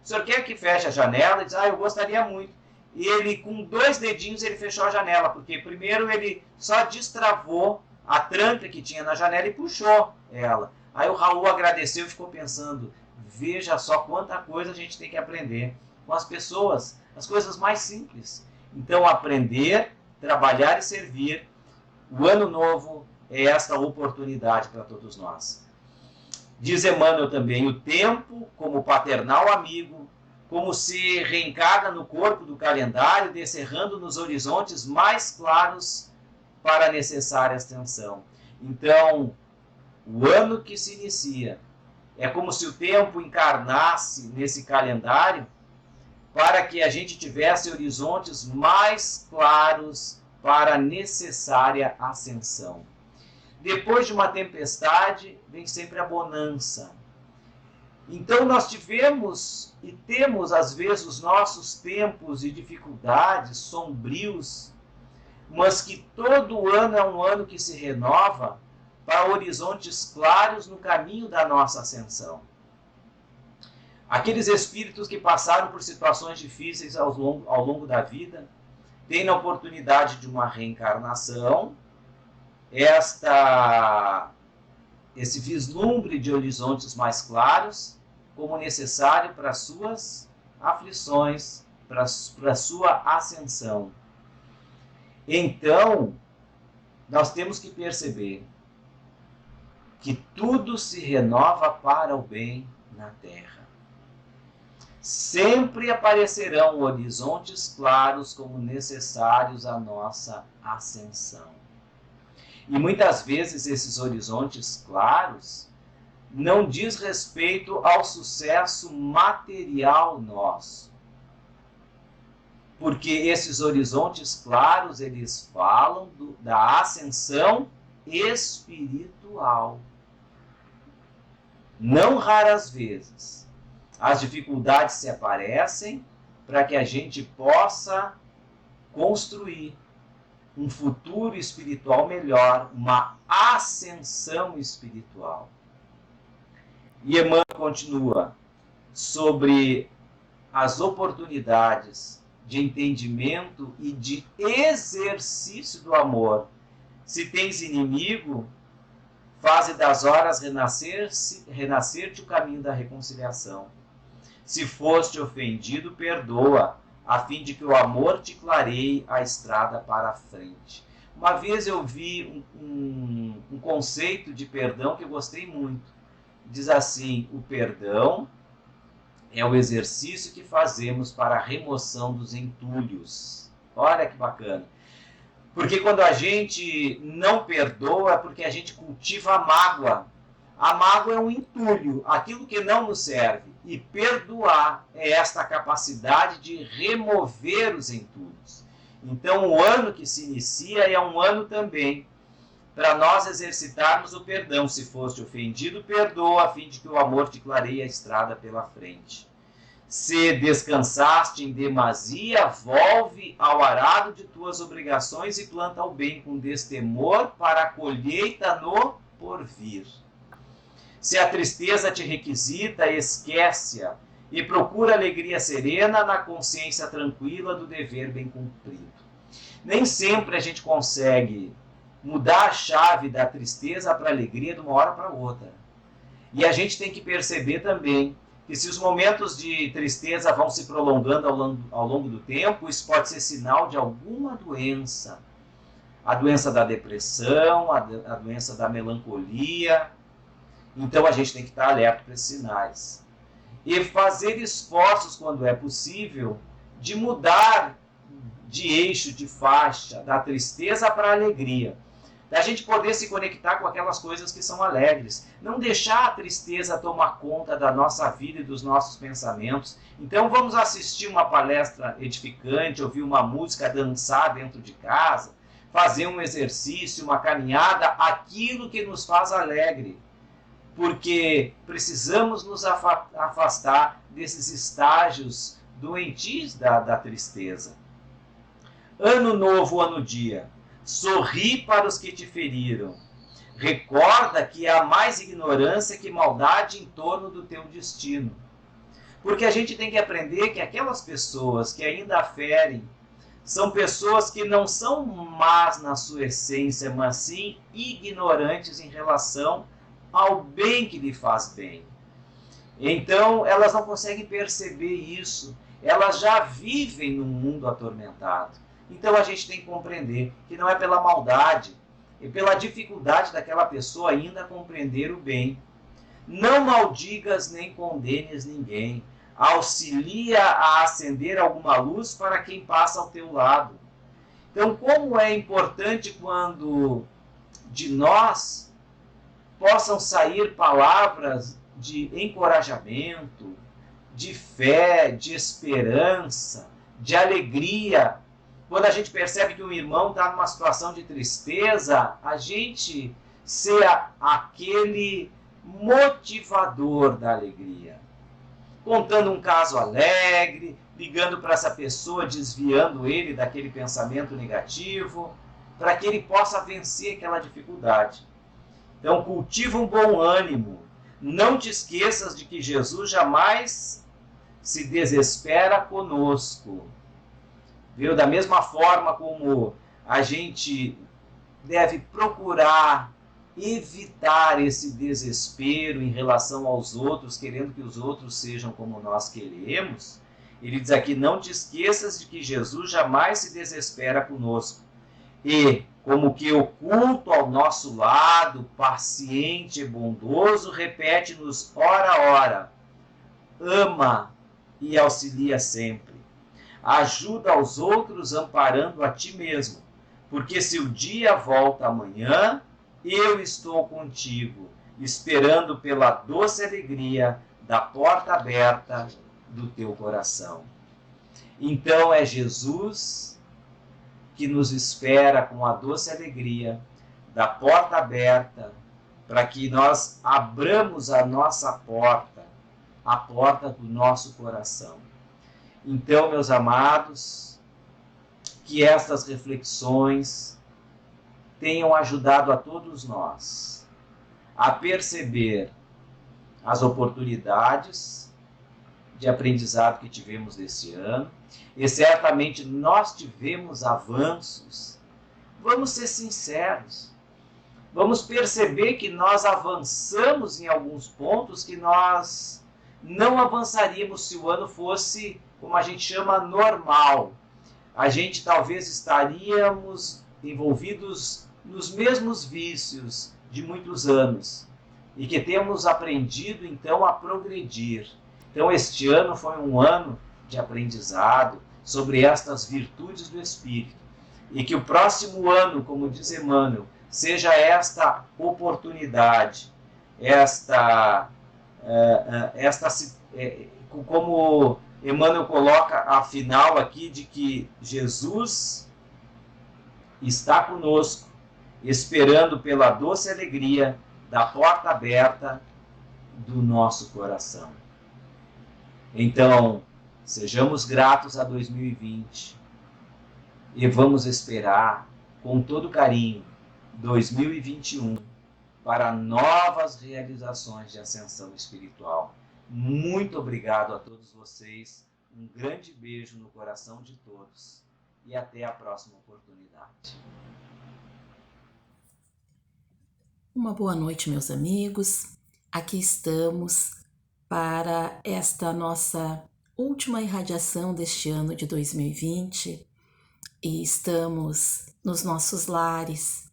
Speaker 1: o senhor quer que feche a janela? Ele disse: eu gostaria muito. E ele, com 2 dedinhos, ele fechou a janela, porque primeiro ele só destravou a tranca que tinha na janela e puxou ela. Aí o Raul agradeceu e ficou pensando: veja só quanta coisa a gente tem que aprender com as pessoas, as coisas mais simples. Então, aprender, trabalhar e servir. O ano novo é esta oportunidade para todos nós. Diz Emmanuel também: o tempo, como paternal amigo, como se reencarna no corpo do calendário, descerrando nos horizontes mais claros para a necessária ascensão. Então, o ano que se inicia é como se o tempo encarnasse nesse calendário para que a gente tivesse horizontes mais claros para a necessária ascensão. Depois de uma tempestade, vem sempre a bonança. Então nós tivemos e temos às vezes os nossos tempos de dificuldades sombrios, mas que todo ano é um ano que se renova para horizontes claros no caminho da nossa ascensão. Aqueles espíritos que passaram por situações difíceis ao longo da vida têm a oportunidade de uma reencarnação esse vislumbre de horizontes mais claros como necessário para as suas aflições, para a sua ascensão. Então, nós temos que perceber que tudo se renova para o bem na Terra. Sempre aparecerão horizontes claros como necessários à nossa ascensão. E muitas vezes esses horizontes claros não diz respeito ao sucesso material nosso. Porque esses horizontes claros, eles falam da ascensão espiritual. Não raras vezes, as dificuldades se aparecem para que a gente possa construir um futuro espiritual melhor, uma ascensão espiritual. E Emmanuel continua sobre as oportunidades de entendimento e de exercício do amor. Se tens inimigo, faze das horas renascer-te o caminho da reconciliação. Se foste ofendido, perdoa, a fim de que o amor te clareie a estrada para a frente. Uma vez eu vi um conceito de perdão que eu gostei muito. Diz assim: o perdão é o exercício que fazemos para a remoção dos entulhos. Olha que bacana. Porque quando a gente não perdoa, é porque a gente cultiva a mágoa. A mágoa é um entulho, aquilo que não nos serve. E perdoar é esta capacidade de remover os entulhos. Então, o ano que se inicia é um ano também para nós exercitarmos o perdão. Se foste ofendido, perdoa, a fim de que o amor te clareie a estrada pela frente. Se descansaste em demasia, volve ao arado de tuas obrigações e planta o bem com destemor para a colheita no porvir. Se a tristeza te requisita, esquece-a e procura alegria serena na consciência tranquila do dever bem cumprido. Nem sempre a gente consegue mudar a chave da tristeza para a alegria de uma hora para outra. E a gente tem que perceber também que se os momentos de tristeza vão se prolongando ao longo do tempo, isso pode ser sinal de alguma doença. A doença da depressão, a doença da melancolia. Então a gente tem que estar alerta para esses sinais. E fazer esforços, quando é possível, de mudar de eixo, de faixa, da tristeza para a alegria. Da gente poder se conectar com aquelas coisas que são alegres. Não deixar a tristeza tomar conta da nossa vida e dos nossos pensamentos. Então vamos assistir uma palestra edificante, ouvir uma música, dançar dentro de casa, fazer um exercício, uma caminhada, aquilo que nos faz alegre. Porque precisamos nos afastar desses estágios doentios da tristeza. Ano novo, ano dia. Sorri para os que te feriram. Recorda que há mais ignorância que maldade em torno do teu destino. Porque a gente tem que aprender que aquelas pessoas que ainda ferem são pessoas que não são más na sua essência, mas sim ignorantes em relação ao bem que lhe faz bem. Então, elas não conseguem perceber isso. Elas já vivem num mundo atormentado. Então a gente tem que compreender que não é pela maldade, é pela dificuldade daquela pessoa ainda compreender o bem. Não maldigas nem condenes ninguém. Auxilia a acender alguma luz para quem passa ao teu lado. Então, como é importante quando de nós possam sair palavras de encorajamento, de fé, de esperança, de alegria. Quando a gente percebe que um irmão está numa situação de tristeza, a gente ser aquele motivador da alegria. Contando um caso alegre, ligando para essa pessoa, desviando ele daquele pensamento negativo, para que ele possa vencer aquela dificuldade. Então, cultiva um bom ânimo. Não te esqueças de que Jesus jamais se desespera conosco. Viu? Da mesma forma como a gente deve procurar evitar esse desespero em relação aos outros, querendo que os outros sejam como nós queremos. Ele diz aqui: não te esqueças de que Jesus jamais se desespera conosco. E, como que oculto ao nosso lado, paciente e bondoso, repete-nos ora a ora: ama e auxilia sempre. Ajuda aos outros amparando a ti mesmo, porque se o dia volta amanhã, eu estou contigo, esperando pela doce alegria da porta aberta do teu coração. Então é Jesus que nos espera com a doce alegria da porta aberta, para que nós abramos a nossa porta, a porta do nosso coração. Então, meus amados, que estas reflexões tenham ajudado a todos nós a perceber as oportunidades de aprendizado que tivemos desse ano, e certamente nós tivemos avanços. Vamos ser sinceros, vamos perceber que nós avançamos em alguns pontos que nós não avançaríamos se o ano fosse, como a gente chama, normal. A gente talvez estaríamos envolvidos nos mesmos vícios de muitos anos e que temos aprendido então a progredir. Então este ano foi um ano de aprendizado sobre estas virtudes do Espírito, e que o próximo ano, como diz Emmanuel, seja esta oportunidade, como Emmanuel coloca a final aqui, de que Jesus está conosco, esperando pela doce alegria da porta aberta do nosso coração. Então, sejamos gratos a 2020 e vamos esperar com todo carinho 2021 para novas realizações de ascensão espiritual. Muito obrigado a todos vocês, um grande beijo no coração de todos e até a próxima oportunidade.
Speaker 2: Uma boa noite, meus amigos. Aqui estamos para esta nossa última irradiação deste ano de 2020 e estamos nos nossos lares.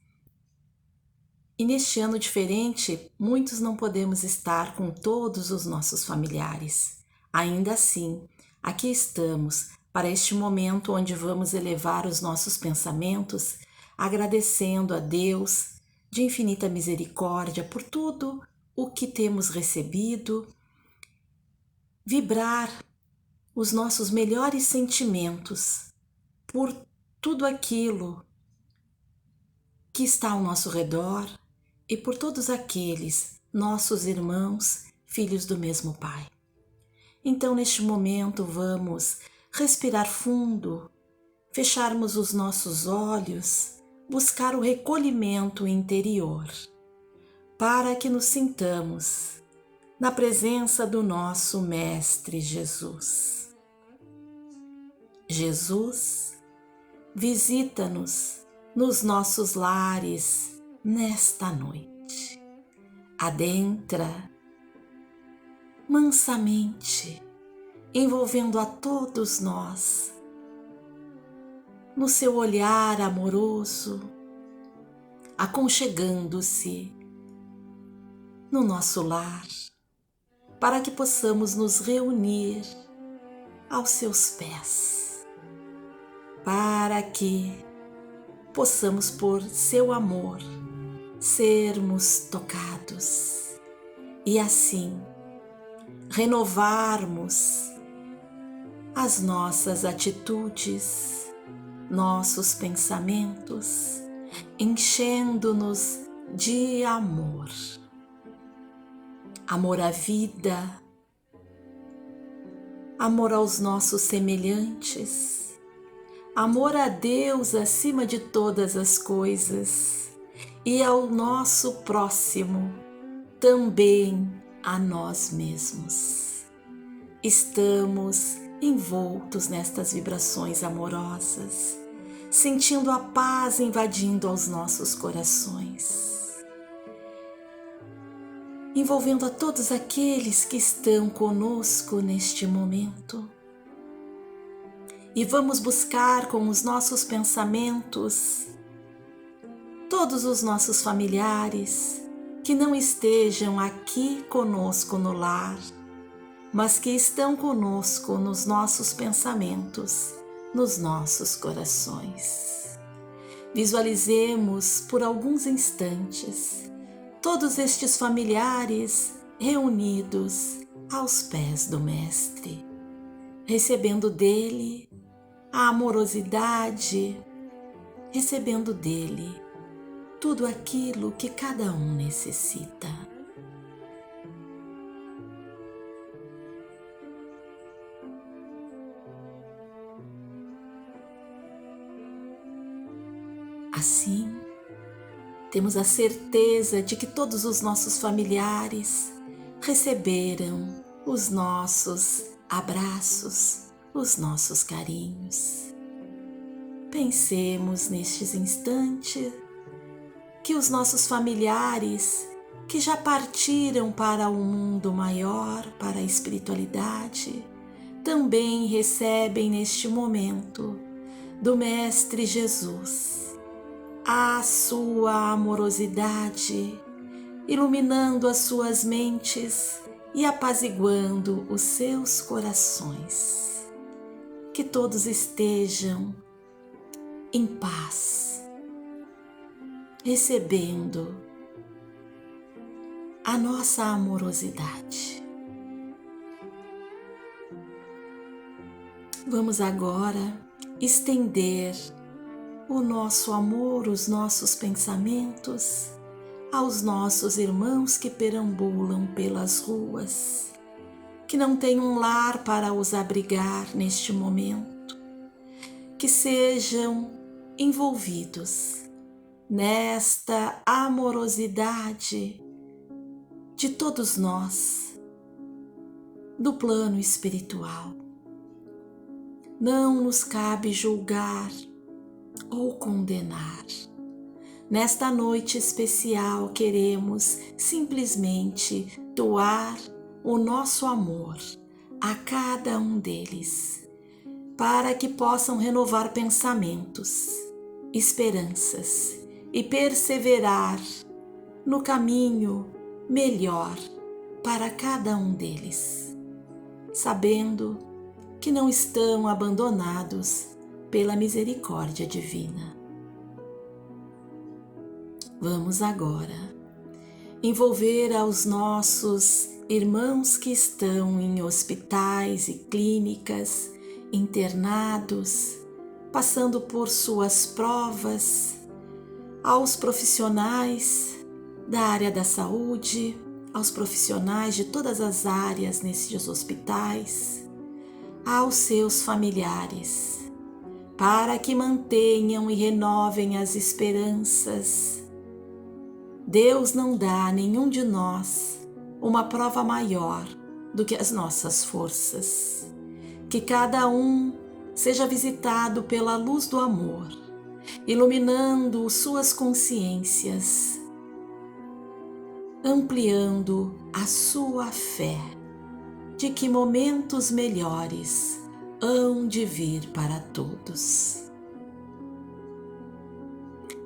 Speaker 2: E neste ano diferente, muitos não podemos estar com todos os nossos familiares. Ainda assim, aqui estamos para este momento onde vamos elevar os nossos pensamentos, agradecendo a Deus de infinita misericórdia por tudo o que temos recebido, vibrar os nossos melhores sentimentos por tudo aquilo que está ao nosso redor e por todos aqueles nossos irmãos, filhos do mesmo Pai. Então, neste momento, vamos respirar fundo, fecharmos os nossos olhos, buscar o recolhimento interior, para que nos sintamos na presença do nosso Mestre Jesus. Jesus, visita-nos nos nossos lares nesta noite. Adentra mansamente, envolvendo a todos nós no seu olhar amoroso, aconchegando-se no nosso lar, para que possamos nos reunir aos seus pés, para que possamos, por seu amor, sermos tocados e assim renovarmos as nossas atitudes, nossos pensamentos, enchendo-nos de amor. Amor à vida, amor aos nossos semelhantes, amor a Deus acima de todas as coisas e ao nosso próximo, também a nós mesmos. Estamos envoltos nestas vibrações amorosas, sentindo a paz invadindo aos nossos corações, envolvendo a todos aqueles que estão conosco neste momento. E vamos buscar com os nossos pensamentos todos os nossos familiares que não estejam aqui conosco no lar, mas que estão conosco nos nossos pensamentos, nos nossos corações. Visualizemos por alguns instantes todos estes familiares reunidos aos pés do Mestre, recebendo dele a amorosidade, recebendo dele tudo aquilo que cada um necessita. Assim, temos a certeza de que todos os nossos familiares receberam os nossos abraços, os nossos carinhos. Pensemos nestes instantes que os nossos familiares que já partiram para um mundo maior, para a espiritualidade, também recebem neste momento do Mestre Jesus a sua amorosidade, iluminando as suas mentes e apaziguando os seus corações. Que todos estejam em paz, recebendo a nossa amorosidade. Vamos agora estender o nosso amor, os nossos pensamentos aos nossos irmãos que perambulam pelas ruas, que não têm um lar para os abrigar neste momento, que sejam envolvidos nesta amorosidade de todos nós, do plano espiritual. Não nos cabe julgar ou condenar. Nesta noite especial queremos simplesmente doar o nosso amor a cada um deles, para que possam renovar pensamentos, esperanças e perseverar no caminho melhor para cada um deles, sabendo que não estão abandonados pela misericórdia divina. Vamos agora envolver aos nossos irmãos que estão em hospitais e clínicas, internados, passando por suas provas, aos profissionais da área da saúde, aos profissionais de todas as áreas nesses hospitais, aos seus familiares, para que mantenham e renovem as esperanças. Deus não dá a nenhum de nós uma prova maior do que as nossas forças. Que cada um seja visitado pela luz do amor, iluminando suas consciências, ampliando a sua fé de que momentos melhores hão de vir para todos.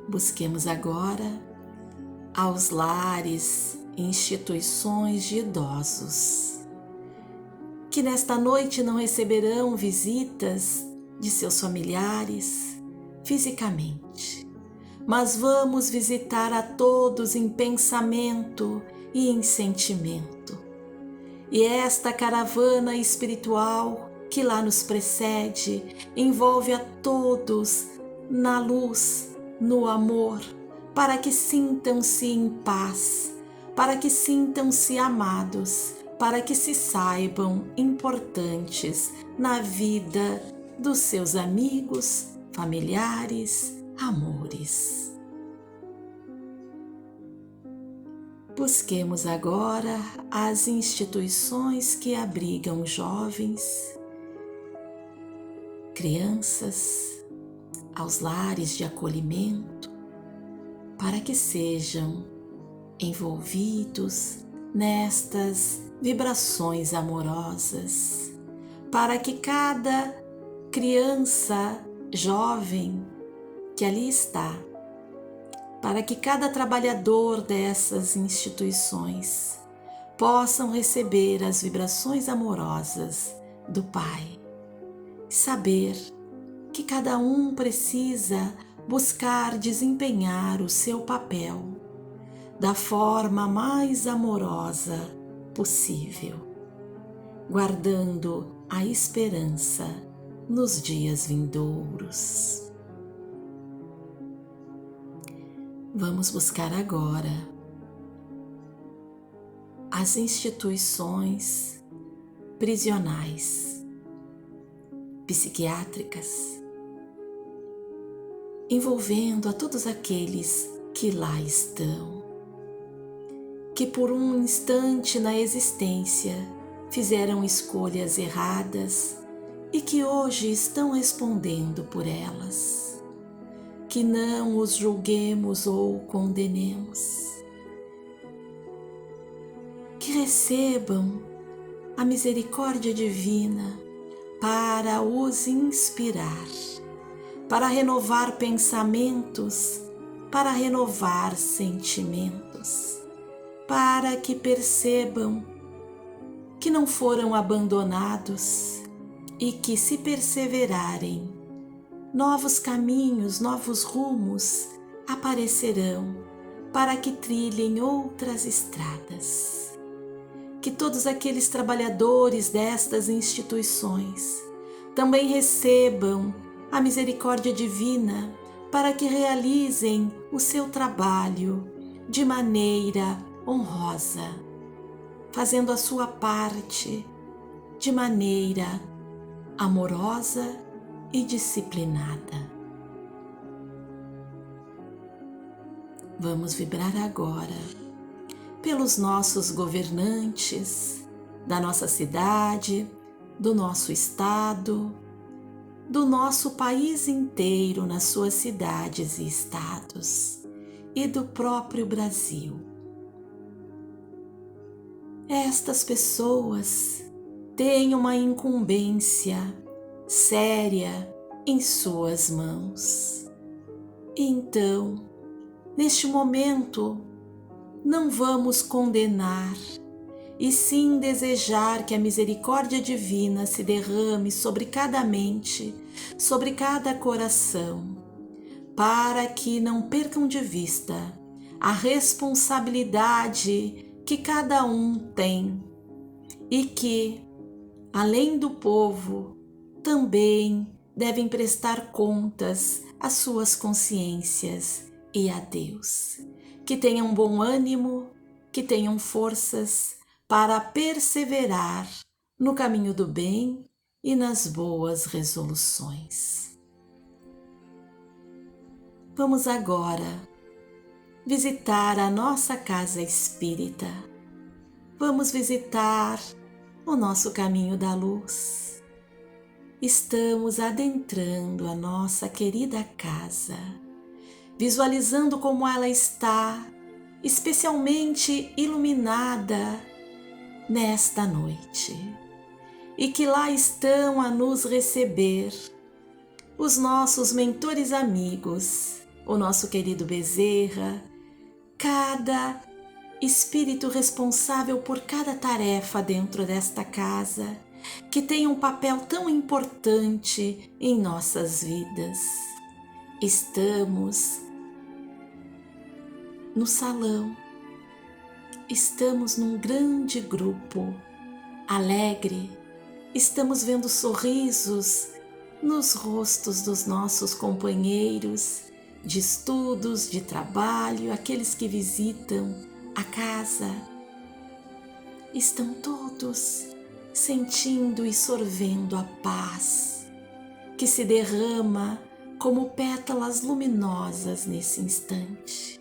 Speaker 2: Busquemos agora aos lares e instituições de idosos, que nesta noite não receberão visitas de seus familiares fisicamente, mas vamos visitar a todos em pensamento e em sentimento. E esta caravana espiritual que lá nos precede envolve a todos na luz, no amor, para que sintam-se em paz, para que sintam-se amados, para que se saibam importantes na vida dos seus amigos, familiares, amores. Busquemos agora as instituições que abrigam jovens, crianças, aos lares de acolhimento, para que sejam envolvidos nestas vibrações amorosas, para que cada criança jovem que ali está, para que cada trabalhador dessas instituições possam receber as vibrações amorosas do Pai. Saber que cada um precisa buscar desempenhar o seu papel da forma mais amorosa possível, guardando a esperança nos dias vindouros. Vamos buscar agora as instituições prisionais, psiquiátricas, envolvendo a todos aqueles que lá estão, que por um instante na existência fizeram escolhas erradas e que hoje estão respondendo por elas. Que não os julguemos ou condenemos. Que recebam a misericórdia divina para os inspirar, para renovar pensamentos, para renovar sentimentos, para que percebam que não foram abandonados e que, se perseverarem, novos caminhos, novos rumos aparecerão para que trilhem outras estradas. Que todos aqueles trabalhadores destas instituições também recebam a misericórdia divina para que realizem o seu trabalho de maneira honrosa, fazendo a sua parte de maneira amorosa e disciplinada. Vamos vibrar agora pelos nossos governantes da nossa cidade, do nosso estado, do nosso país inteiro, nas suas cidades e estados, e do próprio Brasil. Estas pessoas têm uma incumbência séria em suas mãos. Então, neste momento, não vamos condenar, e sim desejar que a misericórdia divina se derrame sobre cada mente, sobre cada coração, para que não percam de vista a responsabilidade que cada um tem e que, além do povo, também devem prestar contas às suas consciências e a Deus. Que tenham bom ânimo, que tenham forças para perseverar no caminho do bem e nas boas resoluções. Vamos agora visitar a nossa casa espírita. Vamos visitar o nosso caminho da luz. Estamos adentrando a nossa querida casa, visualizando como ela está especialmente iluminada nesta noite, e que lá estão a nos receber os nossos mentores amigos, o nosso querido Bezerra, cada espírito responsável por cada tarefa dentro desta casa, que tem um papel tão importante em nossas vidas. Estamos no salão, estamos num grande grupo alegre, estamos vendo sorrisos nos rostos dos nossos companheiros de estudos, de trabalho, aqueles que visitam a casa. Estão todos sentindo e sorvendo a paz que se derrama como pétalas luminosas nesse instante.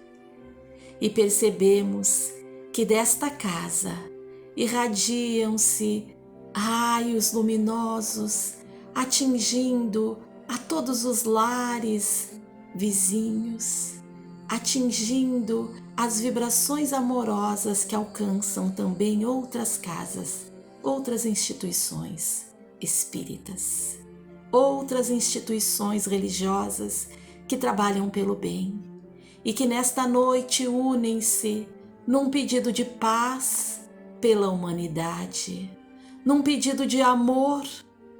Speaker 2: E percebemos que desta casa irradiam-se raios luminosos, atingindo a todos os lares vizinhos, atingindo as vibrações amorosas que alcançam também outras casas, outras instituições espíritas, outras instituições religiosas que trabalham pelo bem e que nesta noite unem-se num pedido de paz pela humanidade, num pedido de amor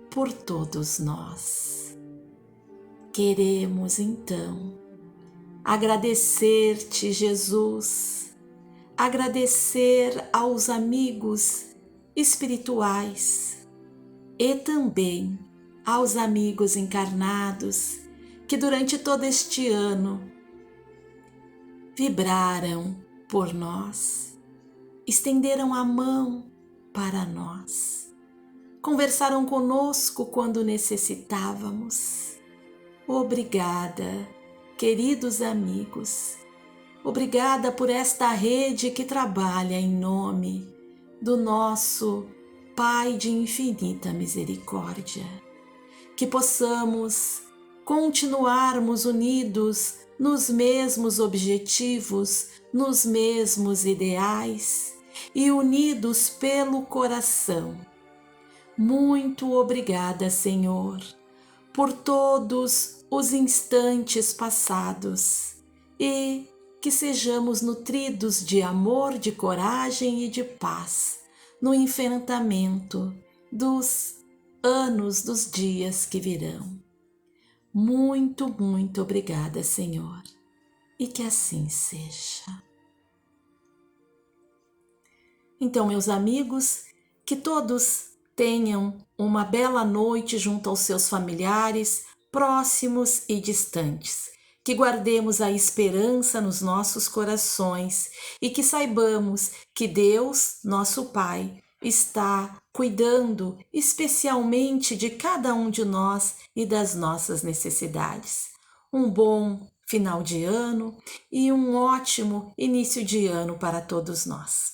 Speaker 2: por todos nós. Queremos então agradecer-te, Jesus, agradecer aos amigos espirituais e também aos amigos encarnados que durante todo este ano vibraram por nós, estenderam a mão para nós, conversaram conosco quando necessitávamos. Obrigada, queridos amigos, obrigada por esta rede que trabalha em nome do nosso Pai de infinita misericórdia. Que possamos continuarmos unidos nos mesmos objetivos, nos mesmos ideais e unidos pelo coração. Muito obrigada, Senhor, por todos os instantes passados e que sejamos nutridos de amor, de coragem e de paz no enfrentamento dos anos, dos dias que virão. Muito, muito obrigada, Senhor, e que assim seja. Então, meus amigos, que todos tenham uma bela noite junto aos seus familiares, próximos e distantes. Que guardemos a esperança nos nossos corações e que saibamos que Deus, nosso Pai, está cuidando especialmente de cada um de nós e das nossas necessidades. Um bom final de ano e um ótimo início de ano para todos nós.